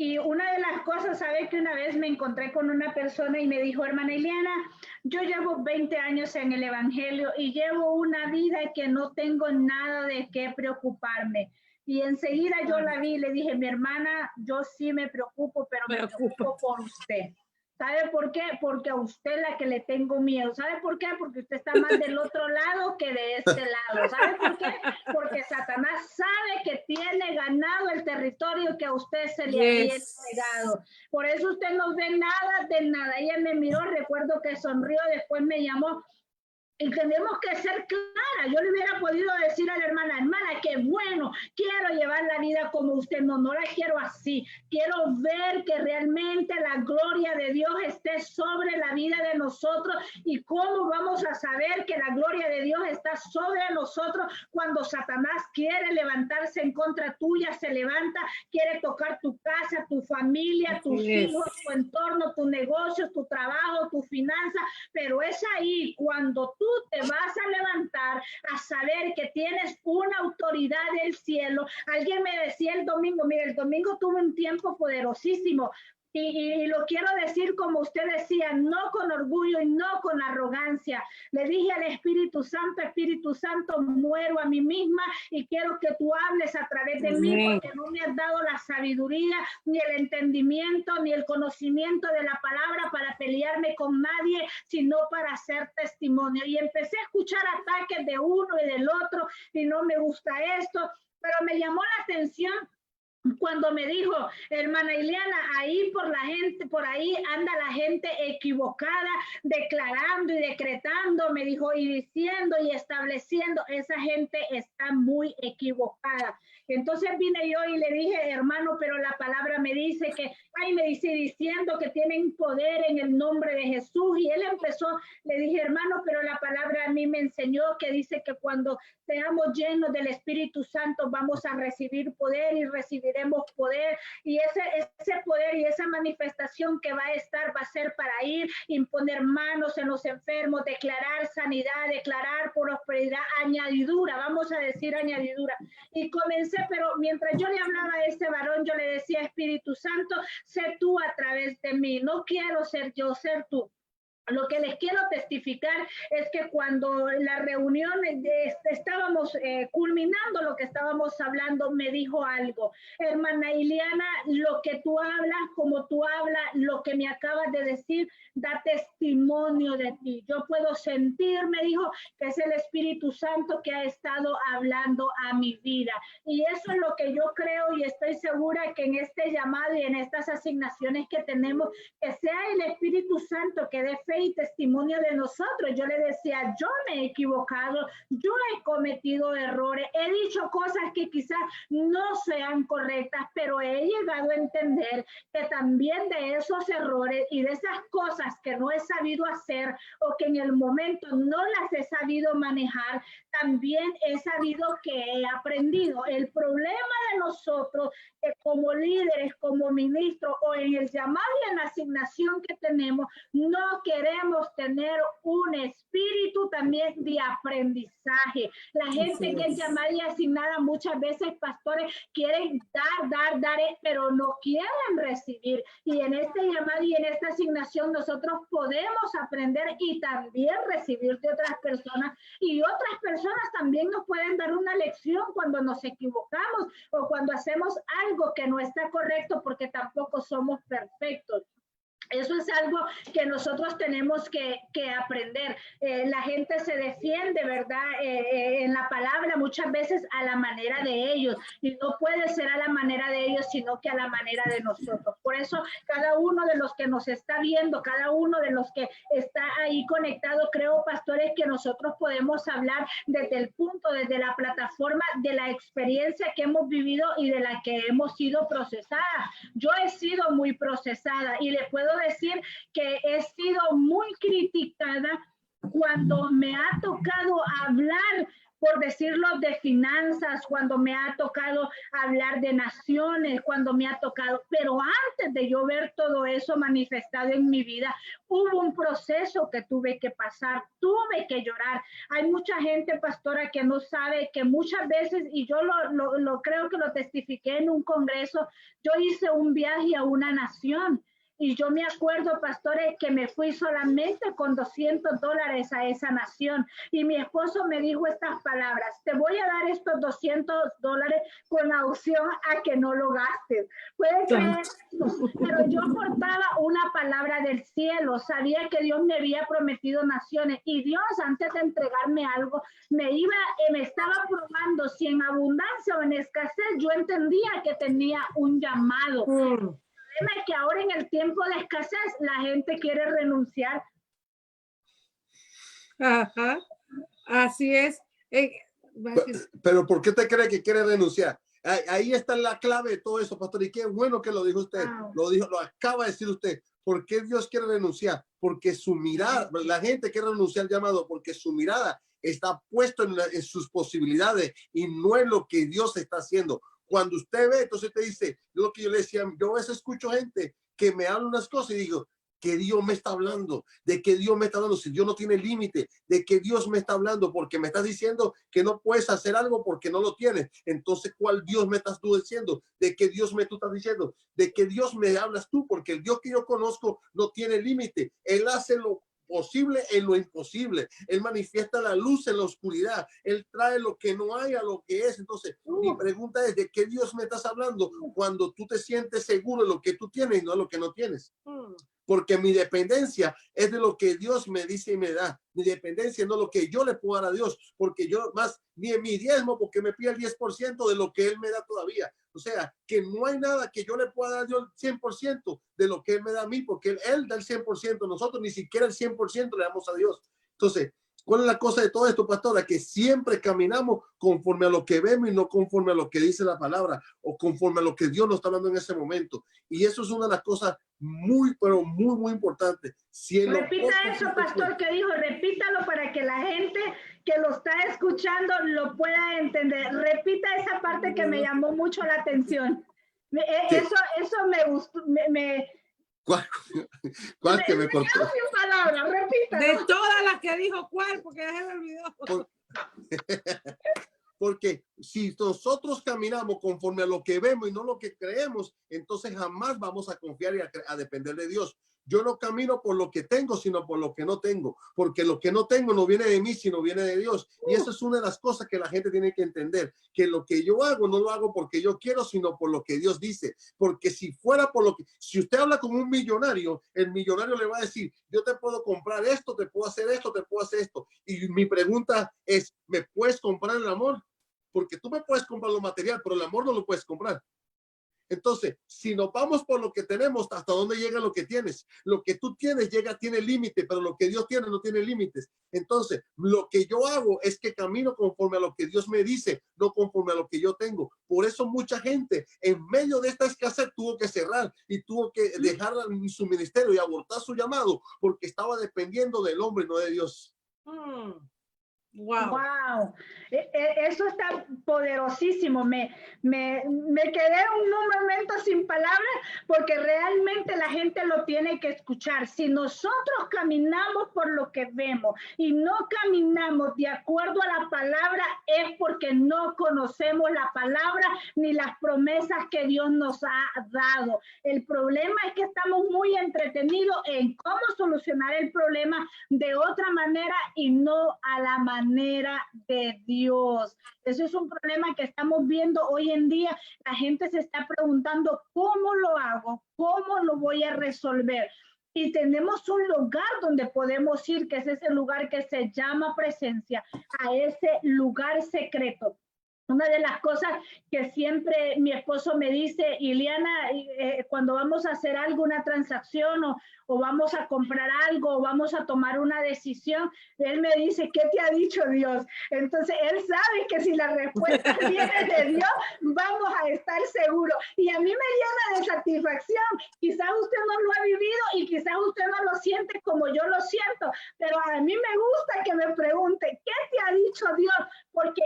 Y una de las cosas, ¿sabe? Que una vez me encontré con una persona y me dijo, hermana Eliana, yo llevo 20 años en el evangelio y llevo una vida que no tengo nada de qué preocuparme. Y enseguida yo la vi y le dije, mi hermana, yo sí me preocupo, pero me preocupo por usted. ¿Sabe por qué? Porque a usted es la que le tengo miedo. ¿Sabe por qué? Porque usted está más del otro lado que de este lado. ¿Sabe por qué? Porque Satanás sabe que tiene ganado el territorio que a usted se le había entregado. Por eso usted no ve nada de nada. Ella me miró, recuerdo que sonrió, después me llamó. Y tenemos que ser claras. Yo le hubiera podido decir a la hermana, hermana, qué bueno, quiero llevar la vida como usted. No, no la quiero así. Quiero ver que realmente la gloria de Dios esté sobre la vida de nosotros. ¿Y cómo vamos a saber que la gloria de Dios está sobre nosotros cuando Satanás quiere levantarse en contra tuya, se levanta, quiere tocar tu casa, tu familia, tus hijos, tu entorno, tu negocio, tu trabajo, tu finanza? Pero es ahí cuando tú te vas a levantar a saber que tienes una autoridad del cielo. Alguien me decía el domingo, mire, el domingo tuve un tiempo poderosísimo. Y lo quiero decir como usted decía, no con orgullo y no con arrogancia. Le dije al Espíritu Santo, muero a mí misma y quiero que tú hables a través de mí, porque no me has dado la sabiduría, ni el entendimiento, ni el conocimiento de la palabra para pelearme con nadie, sino para hacer testimonio. Y empecé a escuchar ataques de uno y del otro, y no me gusta esto, pero me llamó la atención cuando me dijo, hermana Ileana, ahí por ahí anda la gente equivocada, declarando y decretando, me dijo, y diciendo y estableciendo. Esa gente está muy equivocada. Entonces vine yo y le dije, hermano, pero la palabra me dice que, me dice diciendo que tienen poder en el nombre de Jesús. Y él empezó, le dije, hermano, pero la palabra a mí me enseñó que dice que cuando seamos llenos del Espíritu Santo vamos a recibir poder y recibiremos poder. Y ese poder y esa manifestación que va a ser para ir, imponer manos en los enfermos, declarar sanidad, declarar prosperidad, añadidura, vamos a decir añadidura. Y comencé, pero mientras yo le hablaba a este varón, yo le decía, Espíritu Santo, sé tú a través de mí. No quiero ser yo, ser tú. Lo que les quiero testificar es que cuando la reunión estábamos culminando lo que estábamos hablando, me dijo algo. Hermana Ileana, lo que tú hablas, como tú hablas, lo que me acabas de decir, da testimonio de ti. Yo puedo sentir, me dijo, que es el Espíritu Santo que ha estado hablando a mi vida. Y eso es lo que yo creo y estoy segura que en este llamado y en estas asignaciones que tenemos, que sea el Espíritu Santo que dé fe y testimonio de nosotros. Yo le decía, yo me he equivocado, yo he cometido errores, he dicho cosas que quizás no sean correctas, pero he llegado a entender que también de esos errores y de esas cosas que no he sabido hacer o que en el momento no las he sabido manejar, también he sabido que he aprendido. El problema de nosotros como líderes, como ministros o en el llamado y en la asignación que tenemos, no queremos tener un espíritu también de aprendizaje. La gente que es llamada y asignada muchas veces, pastores, quieren dar, pero no quieren recibir. Y en este llamado y en esta asignación nosotros podemos aprender y también recibir de otras personas, y otras personas también nos pueden dar una lección cuando nos equivocamos o cuando hacemos algo que no está correcto, porque tampoco somos perfectos. Eso es algo que nosotros tenemos que aprender. La gente se defiende, ¿verdad? En la palabra muchas veces a la manera de ellos, y no puede ser a la manera de ellos, sino que a la manera de nosotros. Por eso cada uno de los que nos está viendo, cada uno de los que está ahí conectado, creo, pastores, que nosotros podemos hablar desde el punto, desde la plataforma de la experiencia que hemos vivido y de la que hemos sido procesadas. Yo he sido muy procesada y le puedo decir que he sido muy criticada cuando me ha tocado hablar, por decirlo, de finanzas, cuando me ha tocado hablar de naciones, cuando me ha tocado, pero antes de yo ver todo eso manifestado en mi vida, hubo un proceso que tuve que pasar, tuve que llorar. Hay mucha gente, pastora, que no sabe que muchas veces, y yo lo creo que lo testifiqué en un congreso, yo hice un viaje a una nación. Y yo me acuerdo, pastores, que me fui solamente con $200 a esa nación. Y mi esposo me dijo estas palabras: te voy a dar estos $200 con la opción a que no lo gastes. ¿Puede creer esto? Pero yo portaba una palabra del cielo. Sabía que Dios me había prometido naciones. Y Dios, antes de entregarme algo, me estaba probando si en abundancia o en escasez. Yo entendía que tenía un llamado. El problema es que ahora, en el tiempo de escasez, la gente quiere renunciar. Ajá, así es. Pero ¿por qué te cree que quiere renunciar? Ahí está la clave de todo eso, pastor. Y qué bueno que lo dijo usted. Lo acaba de decir usted. ¿Por qué Dios quiere renunciar? Porque su mirada, la gente quiere renunciar al llamado porque su mirada está puesta en sus posibilidades y no en lo que Dios está haciendo. Cuando usted ve, entonces te dice, lo que yo le decía, yo a veces escucho gente que me habla unas cosas y digo, que Dios me está hablando, de que Dios me está hablando, si Dios no tiene límite, de que Dios me está hablando, porque me estás diciendo que no puedes hacer algo porque no lo tienes. Entonces, ¿cuál Dios me estás tú diciendo? ¿De qué Dios me tú estás diciendo? ¿De qué Dios me hablas tú? Porque el Dios que yo conozco no tiene límite. Él hace lo posible en lo imposible. Él manifiesta la luz en la oscuridad. Él trae lo que no hay a lo que es. Entonces, mi pregunta es, ¿de qué Dios me estás hablando cuando tú te sientes seguro de lo que tú tienes y no de lo que no tienes? Porque mi dependencia es de lo que Dios me dice y me da. Mi dependencia no es lo que yo le puedo dar a Dios, porque yo más ni en mi diezmo, porque me pide el 10% de lo que Él me da todavía. O sea, que no hay nada que yo le pueda dar yo el 100% de lo que Él me da a mí, porque Él da el 100%. Nosotros ni siquiera el 100% le damos a Dios. Entonces, ¿cuál es la cosa de todo esto, pastora? Que siempre caminamos conforme a lo que vemos y no conforme a lo que dice la palabra o conforme a lo que Dios nos está dando en ese momento. Y eso es una de las cosas muy, pero muy, muy importantes. Si repita eso, pastor, que dijo, repítalo para que la gente que lo está escuchando lo pueda entender. Repita esa parte que me llamó mucho la atención. Eso me gustó, ¿Cuál que me cortó? Sin palabras, repítalo. De todas las que dijo, ¿cuál? Porque ya se me olvidó. Porque si nosotros caminamos conforme a lo que vemos y no lo que creemos, entonces jamás vamos a confiar y a depender de Dios. Yo no camino por lo que tengo, sino por lo que no tengo, porque lo que no tengo no viene de mí, sino viene de Dios. Y eso es una de las cosas que la gente tiene que entender, que lo que yo hago no lo hago porque yo quiero, sino por lo que Dios dice. Porque si fuera por lo que, si usted habla con un millonario, el millonario le va a decir, yo te puedo comprar esto, te puedo hacer esto, te puedo hacer esto. Y mi pregunta es, ¿me puedes comprar el amor? Porque tú me puedes comprar lo material, pero el amor no lo puedes comprar. Entonces, si nos vamos por lo que tenemos, ¿hasta dónde llega lo que tienes? Lo que tú tienes tiene límite, pero lo que Dios tiene no tiene límites. Entonces, lo que yo hago es que camino conforme a lo que Dios me dice, no conforme a lo que yo tengo. Por eso mucha gente en medio de esta escasez tuvo que cerrar y tuvo que dejar su ministerio y abortar su llamado porque estaba dependiendo del hombre, no de Dios. Wow, eso está poderosísimo. Me quedé un momento sin palabras porque realmente la gente lo tiene que escuchar. Si nosotros caminamos por lo que vemos y no caminamos de acuerdo a la palabra, es porque no conocemos la palabra ni las promesas que Dios nos ha dado. El problema es que estamos muy entretenidos en cómo solucionar el problema de otra manera y no a la manera de Dios. Eso es un problema que estamos viendo hoy en día. La gente se está preguntando, ¿cómo lo hago? ¿Cómo lo voy a resolver? Y tenemos un lugar donde podemos ir, que es ese lugar que se llama presencia, a ese lugar secreto. Una de las cosas que siempre mi esposo me dice, Iliana, cuando vamos a hacer algo, una transacción o vamos a comprar algo o vamos a tomar una decisión, él me dice, ¿qué te ha dicho Dios? Entonces, él sabe que si la respuesta viene de Dios, vamos a estar seguros. Y a mí me llena de satisfacción. Quizás usted no lo ha vivido y quizás usted no lo siente como yo lo siento, pero a mí me gusta que me pregunte, ¿qué te ha dicho Dios? Porque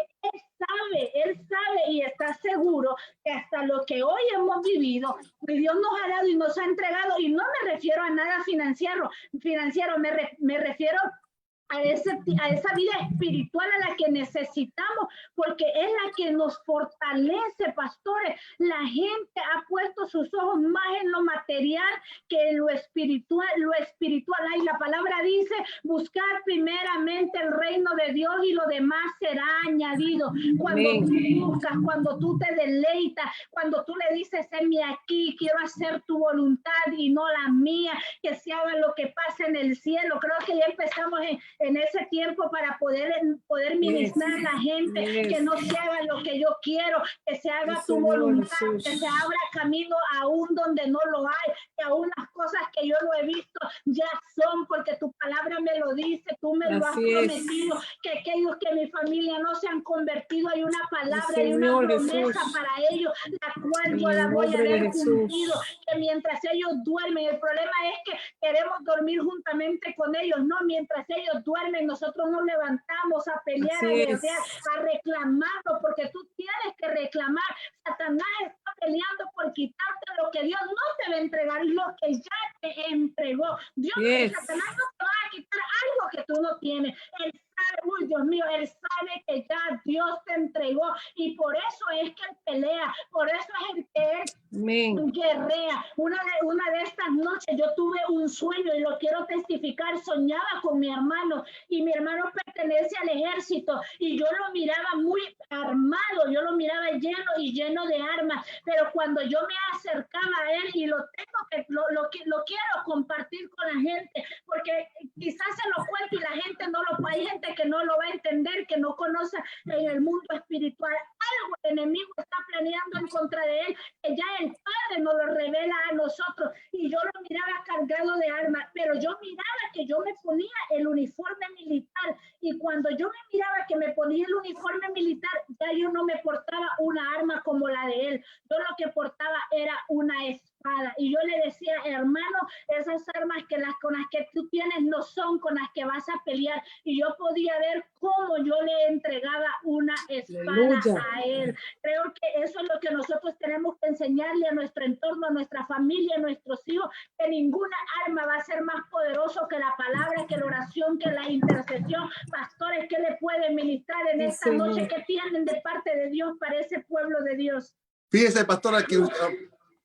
Él sabe y está seguro que hasta lo que hoy hemos vivido, que Dios nos ha dado y nos ha entregado, y no me refiero a nada financiero, me refiero a esa vida espiritual a la que necesitamos, porque es la que nos fortalece, pastores. La gente ha puesto sus ojos más en lo material que en lo espiritual. Ay, la palabra dice, buscar primeramente el reino de Dios y lo demás será añadido. Cuando tú buscas, cuando tú te deleitas, cuando tú le dices, heme aquí, quiero hacer tu voluntad y no la mía, que se haga lo que pasa en el cielo. Creo que ya empezamos en ese tiempo para poder ministrar a la gente, que no se haga lo que yo quiero, que se haga tu voluntad, que se abra camino aún donde no lo hay, que aún las cosas que yo no he visto ya son, porque tu palabra me lo dice, tú me lo has prometido, que aquellos que mi familia no se han convertido, hay una palabra, hay una promesa para ellos, la cual yo la voy a ver cumplido, que mientras ellos duermen, el problema es que queremos dormir juntamente con ellos, no, mientras ellos duermen, nosotros nos levantamos a pelear, a guerrear, a reclamarlo, porque tú tienes que reclamar. Satanás está peleando por quitarte lo que Dios no te va a entregar, lo que ya te entregó. Satanás no te va a quitar algo que tú no tienes. Él sabe, uy, Dios mío, él sabe que ya Dios te entregó, y por eso es que él pelea, por eso es el que él guerrea. Una de estas noches yo tuve un sueño y lo quiero testificar. Soñaba con mi hermano, y mi hermano pertenece al ejército, y yo lo miraba muy armado, yo lo miraba lleno de armas, pero cuando yo me acercaba a él, y lo quiero compartir con la gente, porque quizás se lo cuento y la gente hay gente que no lo va a entender, que no conoce en el mundo espiritual. Algo el enemigo está planeando en contra de él, que ya el Padre nos lo revela a nosotros, y yo lo miraba cargado de armas, pero yo miraba que yo me ponía el uniforme militar, y cuando yo me miraba que me ponía el uniforme militar, ya yo no me portaba una arma como la de él, yo lo que portaba era una espada, y yo le decía, hermano, esas armas con las que tú tienes no son con las que vas a pelear, y yo podía ver cómo yo le entregaba una espada a él. Creo que eso es lo que nosotros tenemos que enseñarle a nuestro entorno, a nuestra familia, a nuestros hijos, que ninguna arma va a ser más poderoso que la palabra, que la oración, que la intercesión. Pastores, ¿qué le pueden ministrar en esta noche? ¿Qué tienen de parte de Dios para ese pueblo de Dios? Fíjese, pastora, que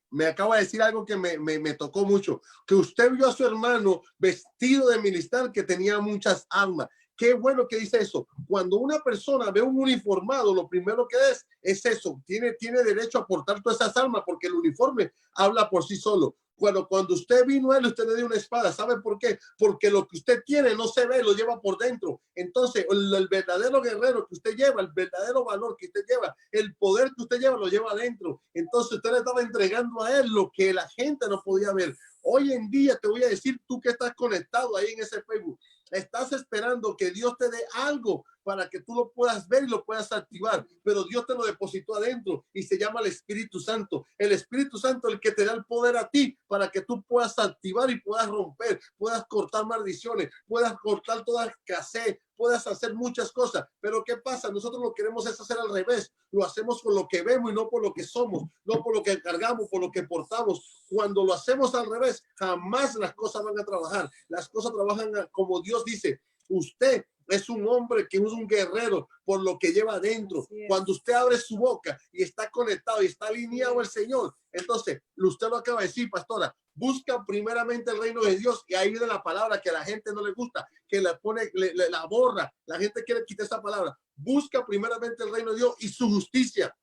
me acaba de decir algo que me tocó mucho, que usted vio a su hermano vestido de militar que tenía muchas armas. Qué bueno que dice eso. Cuando una persona ve un uniformado, lo primero que es eso. Tiene derecho a portar todas esas armas, porque el uniforme habla por sí solo. Cuando usted vino a él, usted le dio una espada. ¿Sabe por qué? Porque lo que usted tiene no se ve, lo lleva por dentro. Entonces, el verdadero guerrero que usted lleva, el verdadero valor que usted lleva, el poder que usted lleva, lo lleva adentro. Entonces, usted le estaba entregando a él lo que la gente no podía ver. Hoy en día, te voy a decir, tú que estás conectado ahí en ese Facebook, estás esperando que Dios te dé algo para que tú lo puedas ver y lo puedas activar, pero Dios te lo depositó adentro y se llama el Espíritu Santo. El Espíritu Santo es el que te da el poder a ti para que tú puedas activar y puedas romper, puedas cortar maldiciones, puedas cortar toda escasez, puedas hacer muchas cosas. Pero ¿qué pasa? Nosotros lo queremos es hacer al revés. Lo hacemos con lo que vemos y no por lo que somos, no por lo que cargamos, por lo que portamos. Cuando lo hacemos al revés, jamás las cosas van a trabajar. Las cosas trabajan como Dios dice. Usted es un hombre que es un guerrero por lo que lleva adentro. Cuando usted abre su boca y está conectado y está alineado al Señor, entonces usted lo acaba de decir, pastora, busca primeramente el reino de Dios, y ahí viene la palabra que a la gente no le gusta, que la pone, la borra. La gente quiere quitar esa palabra. Busca primeramente el reino de Dios y su justicia.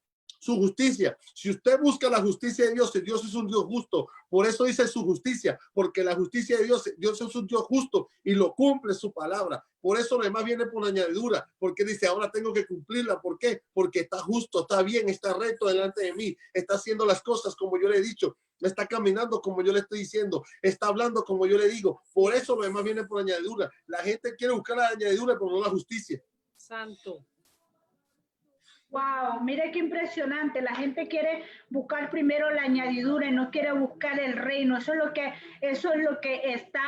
Su justicia. Si usted busca la justicia de Dios, Dios es un Dios justo. Por eso dice su justicia, porque la justicia de Dios es un Dios justo y lo cumple su palabra. Por eso lo demás viene por añadidura, porque dice, ahora tengo que cumplirla. ¿Por qué? Porque está justo, está bien, está recto delante de mí, está haciendo las cosas como yo le he dicho, está caminando como yo le estoy diciendo, está hablando como yo le digo. Por eso lo demás viene por añadidura. La gente quiere buscar la añadidura, pero no la justicia. Santo. Wow, mire qué impresionante. La gente quiere buscar primero la añadidura y no quiere buscar el reino. Eso es lo que está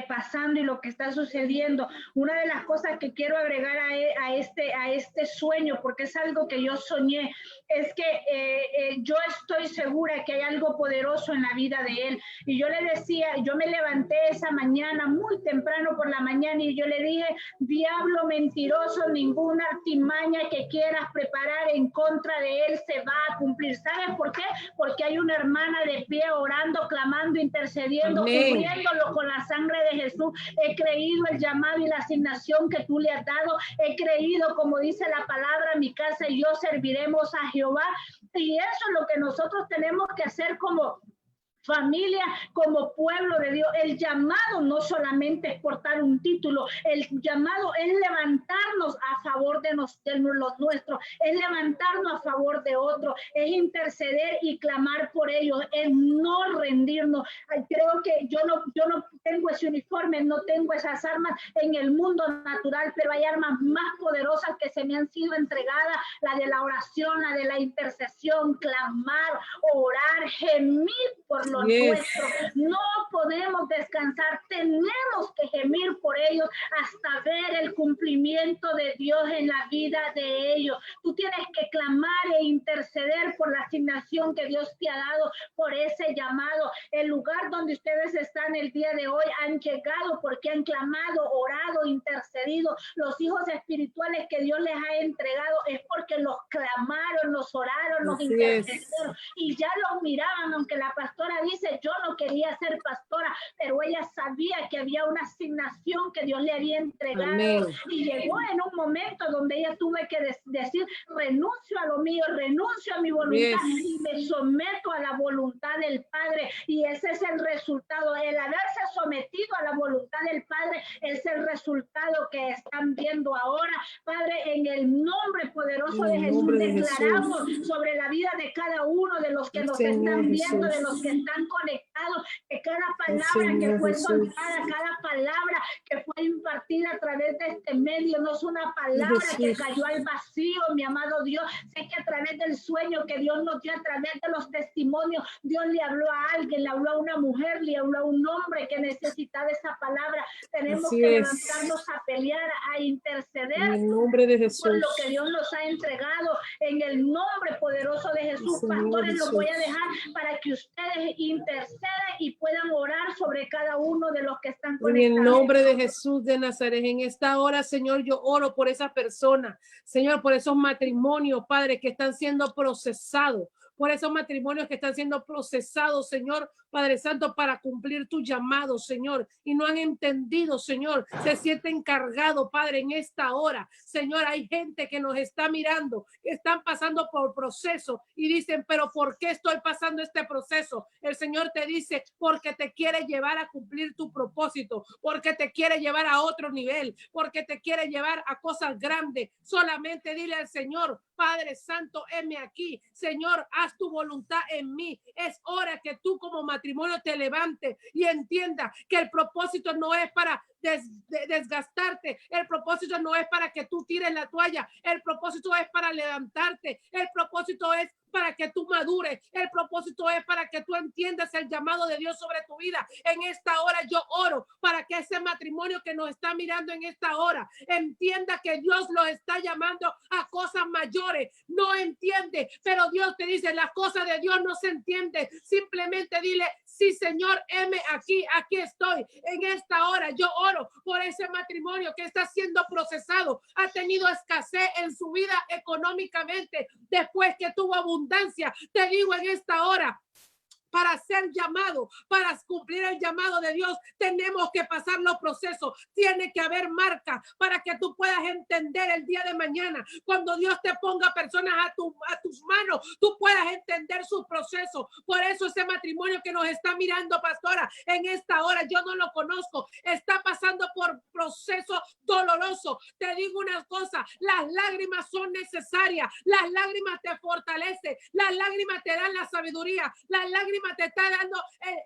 pasando y lo que está sucediendo. Una de las cosas que quiero agregar a este sueño, porque es algo que yo soñé, es que yo estoy segura que hay algo poderoso en la vida de él. Y yo le decía, yo me levanté esa mañana muy temprano por la mañana y yo le dije, diablo mentiroso, ninguna artimaña que quieras preparar en contra de él se va a cumplir. ¿Sabes por qué? Porque hay una hermana de pie orando, clamando, intercediendo, cubriéndolo con la sangre de Jesús. He creído el llamado y la asignación que tú le has dado. He creído, como dice la palabra, mi casa y yo serviremos a Jehová. Y eso es lo que nosotros tenemos que hacer como familia, como pueblo de Dios. El llamado no solamente es portar un título, el llamado es levantarnos a favor de los nuestros, es levantarnos a favor de otros, es interceder y clamar por ellos, es no rendirnos. Creo que yo no tengo ese uniforme, no tengo esas armas en el mundo natural, pero hay armas más poderosas que se me han sido entregadas, la de la oración, la de la intercesión, clamar, orar, gemir por los nuestros. No podemos descansar, tenemos que gemir por ellos hasta ver el cumplimiento de Dios en la vida de ellos. Tú tienes que clamar e interceder por la asignación que Dios te ha dado, por ese llamado. El lugar donde ustedes están el día de hoy han llegado porque han clamado, orado, intercedido. Los hijos espirituales que Dios les ha entregado es porque los clamaron, los oraron, los intercedieron y ya los miraban, aunque la pastora dice, yo no quería ser pastora, pero ella sabía que había una asignación que Dios le había entregado. Amén. Y llegó en un momento donde ella tuvo que decir, renuncio a lo mío, renuncio a mi voluntad y me someto a la voluntad del Padre. Y ese es el resultado, el haberse sometido a la voluntad del Padre es el resultado que están viendo ahora. Padre, en el nombre poderoso de Jesús, declaramos sobre la vida de cada uno de los que nos están viendo, de los que están conectados, que cada palabra que fue soltada, cada palabra que fue impartida a través de este medio, no es una palabra que cayó al vacío, mi amado Dios. Sé que a través del sueño que Dios nos dio, a través de los testimonios, Dios le habló a alguien, le habló a una mujer, le habló a un hombre que necesitaba esa palabra. Tenemos que levantarnos a pelear, a interceder en el nombre de Jesús por lo que Dios nos ha entregado, en el nombre poderoso de Jesús. Pastores, los voy a dejar para que ustedes intercedan y puedan orar sobre cada uno de los que están conectados. En el nombre de Jesús de Nazaret, en esta hora, Señor, yo oro por esa persona, Señor, por esos matrimonios, Padre, que están siendo procesados, por esos matrimonios que están siendo procesados, Señor, Padre Santo, para cumplir tu llamado, Señor, y no han entendido, Señor, se sienten cargados, Padre, en esta hora. Señor, hay gente que nos está mirando, que están pasando por proceso y dicen, pero ¿por qué estoy pasando este proceso? El Señor te dice, porque te quiere llevar a cumplir tu propósito, porque te quiere llevar a otro nivel, porque te quiere llevar a cosas grandes. Solamente dile al Señor, Padre Santo, heme aquí. Señor, haz tu voluntad en mí. Es hora que tú como matrimonio te levantes y entienda que el propósito no es para desgastarte. El propósito no es para que tú tires la toalla. El propósito es para levantarte. El propósito es para que tú madures. El propósito es para que tú entiendas el llamado de Dios sobre tu vida. En esta hora yo oro para que ese matrimonio que nos está mirando en esta hora entienda que Dios los está llamando a cosas mayores. No entiende, pero Dios te dice, las cosas de Dios no se entienden. Simplemente dile, sí, Señor, heme aquí, aquí estoy. En esta hora yo oro por ese matrimonio que está siendo procesado. Ha tenido escasez en su vida económicamente después que tuvo abundancia. Te digo en esta hora, para ser llamado, para cumplir el llamado de Dios, tenemos que pasar los procesos. Tiene que haber marca para que tú puedas entender el día de mañana. Cuando Dios te ponga personas a tus manos, tú puedas entender su proceso. Por eso ese matrimonio que nos está mirando, pastora, en esta hora, yo no lo conozco, está pasando por proceso doloroso. Te digo una cosa, las lágrimas son necesarias. Las lágrimas te fortalecen. Las lágrimas te dan la sabiduría. Las lágrimas encima te está dando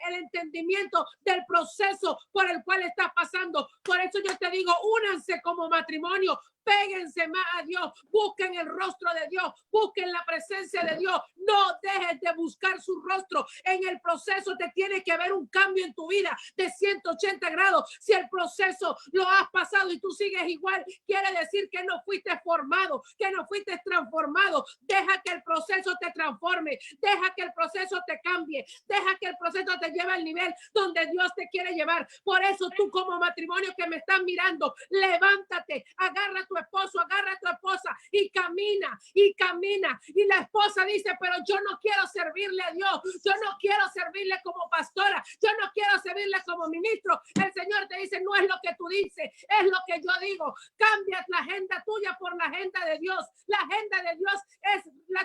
el entendimiento del proceso por el cual estás pasando. Por eso yo te digo, únanse como matrimonio. Péguense más a Dios, busquen el rostro de Dios, busquen la presencia de Dios. No dejes de buscar su rostro. En el proceso te tiene que haber un cambio en tu vida de 180 grados. Si el proceso lo has pasado y tú sigues igual, quiere decir que no fuiste formado, que no fuiste transformado. Deja que el proceso te transforme, deja que el proceso te cambie, deja que el proceso te lleve al nivel donde Dios te quiere llevar. Por eso tú como matrimonio que me están mirando, levántate, agarra a tu esposo, agarra a tu esposa y camina y camina. Y la esposa dice, pero yo no quiero servirle a Dios, yo no quiero servirle como pastora, yo no quiero servirle como ministro. El Señor te dice, no es lo que tú dices, es lo que yo digo. Cambia la agenda tuya por la agenda de Dios. La agenda de Dios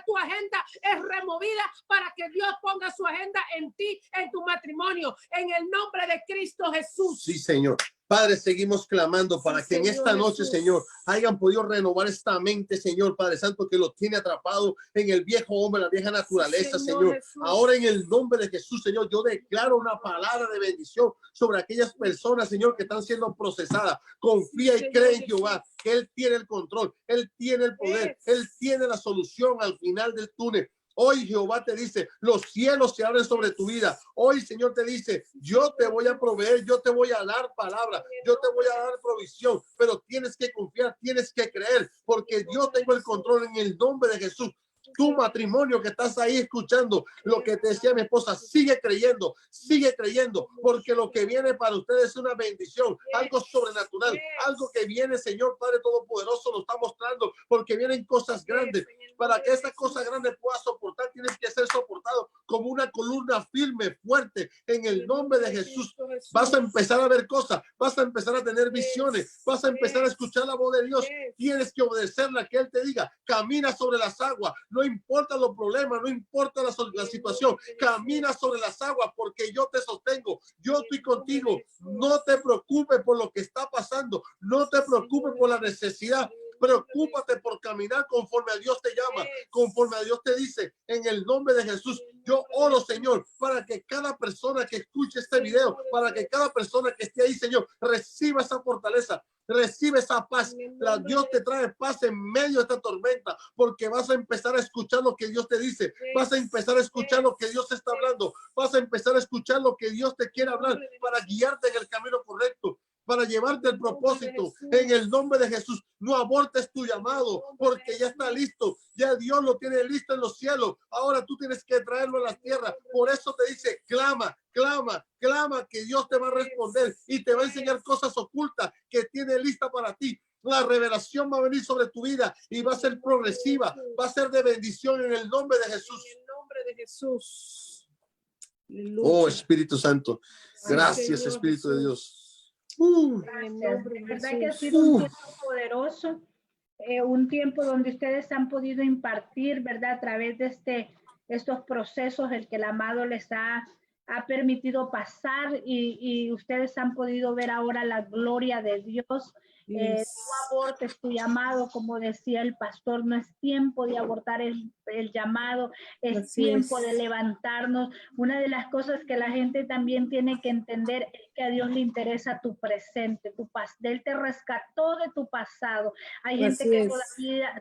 tu agenda es removida para que Dios ponga su agenda en ti, en tu matrimonio, en el nombre de Cristo Jesús. Sí, Señor. Padre, seguimos clamando para que en esta noche, Señor, hayan podido renovar esta mente, Señor, Padre Santo, que lo tiene atrapado en el viejo hombre, la vieja naturaleza, Señor. Ahora en el nombre de Jesús, Señor, yo declaro una palabra de bendición sobre aquellas personas, Señor, que están siendo procesadas. Confía y cree en Jehová, que Él tiene el control, Él tiene el poder, Él tiene la solución al final del túnel. Hoy Jehová te dice, los cielos se abren sobre tu vida. Hoy Señor te dice, yo te voy a proveer, yo te voy a dar palabra, yo te voy a dar provisión, pero tienes que confiar, tienes que creer, porque yo tengo el control en el nombre de Jesús. Tu matrimonio que estás ahí escuchando lo que te decía mi esposa, sigue creyendo, porque lo que viene para ustedes es una bendición, algo sobrenatural, algo que viene, Señor Padre Todopoderoso lo está mostrando, porque vienen cosas grandes. Para que esa cosa grande pueda soportar, tienes que ser soportado como una columna firme, fuerte, en el nombre de Jesús. Vas a empezar a ver cosas, vas a empezar a tener visiones, vas a empezar a escuchar la voz de Dios. Tienes que obedecerla, que Él te diga, camina sobre las aguas, no importa los problemas, no importa la situación, camina sobre las aguas porque yo te sostengo, yo estoy contigo. No te preocupes por lo que está pasando, no te preocupes por la necesidad. Preocúpate por caminar conforme a Dios te llama, conforme a Dios te dice. En el nombre de Jesús, yo oro, Señor, para que cada persona que escuche este video, para que cada persona que esté ahí, Señor, reciba esa fortaleza, recibe esa paz. Dios te trae paz en medio de esta tormenta, porque vas a empezar a escuchar lo que Dios te dice, vas a empezar a escuchar lo que Dios está hablando, vas a empezar a escuchar lo que Dios te quiere hablar para guiarte en el camino correcto, para llevarte el propósito. En el nombre de Jesús, no abortes tu llamado, porque ya está listo, ya Dios lo tiene listo en los cielos. Ahora tú tienes que traerlo a la tierra. Por eso te dice, clama, que Dios te va a responder y te va a enseñar cosas ocultas que tiene lista para ti. La revelación va a venir sobre tu vida y va a ser progresiva, va a ser de bendición en el nombre de Jesús. En el nombre de Jesús. Oh, Espíritu Santo, gracias, Espíritu de Dios. Gracias. De verdad que ha sido un tiempo poderoso, un tiempo donde ustedes han podido impartir, ¿verdad? A través de estos procesos, el que el amado les ha permitido pasar y ustedes han podido ver ahora la gloria de Dios. No abortes tu llamado, como decía el pastor, no es tiempo de abortar el llamado, es tiempo de levantarnos. Una de las cosas que la gente también tiene que entender es que a Dios le interesa tu presente, Él te rescató de tu pasado. Hay gente que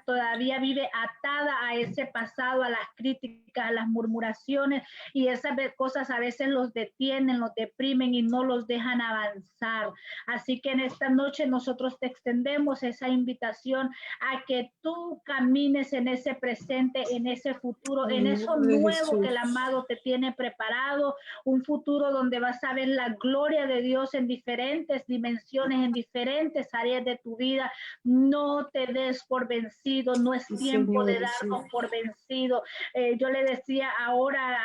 todavía vive atada a ese pasado, a las críticas, a las murmuraciones, y esas cosas a veces los detienen, los deprimen y no los dejan avanzar. Así que en esta noche nosotros te extendemos esa invitación a que tú camines en ese presente, en ese futuro, en eso nuevo que el amado te tiene preparado, un futuro donde vas a ver la gloria de Dios en diferentes dimensiones, en diferentes áreas de tu vida. No te des por vencido, no es tiempo de darnos por vencido. Yo le decía ahora,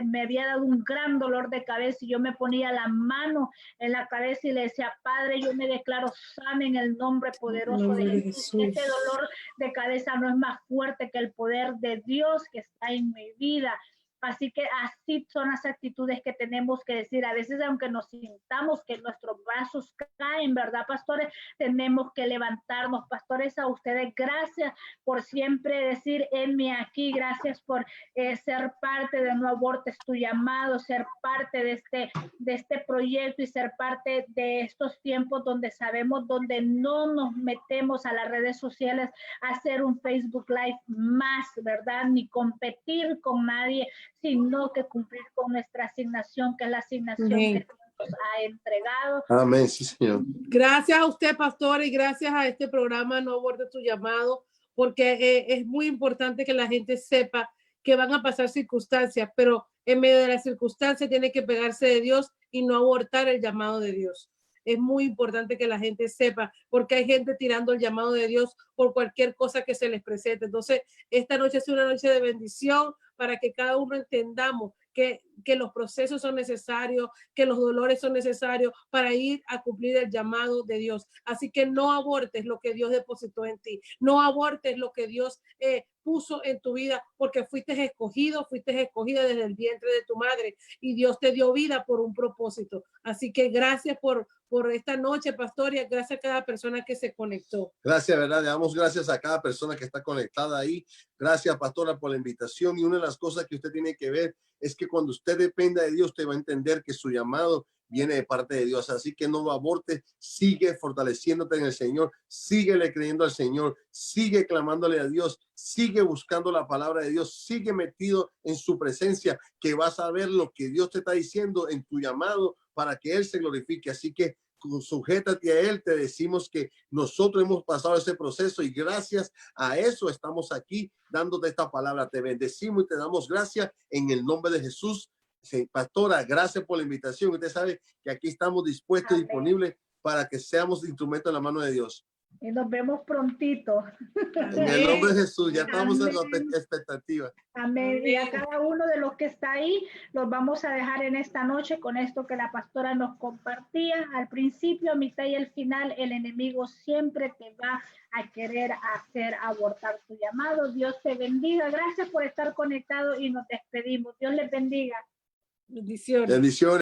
me había dado un gran dolor de cabeza y yo me ponía la mano en la cabeza y le decía, Padre, yo me declaro sana en el nombre poderoso de Jesús. Este dolor de cabeza no es más fuerte que el poder de Dios que está en mi vida. Así que así son las actitudes que tenemos que decir. A veces, aunque nos sintamos que nuestros brazos caen, ¿verdad, pastores? Tenemos que levantarnos. Pastores, a ustedes gracias por siempre decir, heme aquí, gracias por ser parte de No Abortes tu Llamado, ser parte de este proyecto y ser parte de estos tiempos donde sabemos, donde no nos metemos a las redes sociales a hacer un Facebook Live más, ¿verdad? Ni competir con nadie, sino que cumplir con nuestra asignación, que es la asignación que Dios nos ha entregado. Amén, sí, Señor. Gracias a usted, pastor, y gracias a este programa No Abortes tu Llamado, porque es muy importante que la gente sepa que van a pasar circunstancias, pero en medio de las circunstancias tiene que pegarse de Dios y no abortar el llamado de Dios. Es muy importante que la gente sepa, porque hay gente tirando el llamado de Dios por cualquier cosa que se les presente. Entonces, esta noche es una noche de bendición para que cada uno entendamos que los procesos son necesarios, que los dolores son necesarios para ir a cumplir el llamado de Dios. Así que no abortes lo que Dios depositó en ti. No abortes lo que Dios puso en tu vida, porque fuiste escogida desde el vientre de tu madre y Dios te dio vida por un propósito. Así que gracias por esta noche, pastor, y gracias a cada persona que se conectó. Gracias, ¿verdad? Le damos gracias a cada persona que está conectada ahí. Gracias, pastora, por la invitación. Y una de las cosas que usted tiene que ver es que cuando usted dependa de Dios, usted va a entender que su llamado viene de parte de Dios. Así que no aborte, sigue fortaleciéndote en el Señor, síguele creyendo al Señor, sigue clamándole a Dios, sigue buscando la palabra de Dios, sigue metido en su presencia, que vas a ver lo que Dios te está diciendo en tu llamado para que Él se glorifique. Así que sujétate a Él. Te decimos que nosotros hemos pasado ese proceso y gracias a eso estamos aquí dándote esta palabra. Te bendecimos y te damos gracias en el nombre de Jesús. Sí, pastora, gracias por la invitación. Usted sabe que aquí estamos dispuestos y disponibles para que seamos instrumentos en la mano de Dios. Y nos vemos prontito. En el nombre de Jesús, ya estamos en la expectativa. Amén. Y a cada uno de los que está ahí, los vamos a dejar en esta noche con esto que la pastora nos compartía. Al principio, a mitad y al final, el enemigo siempre te va a querer hacer abortar tu llamado. Dios te bendiga. Gracias por estar conectado y nos despedimos. Dios les bendiga. Bendiciones. Bendiciones.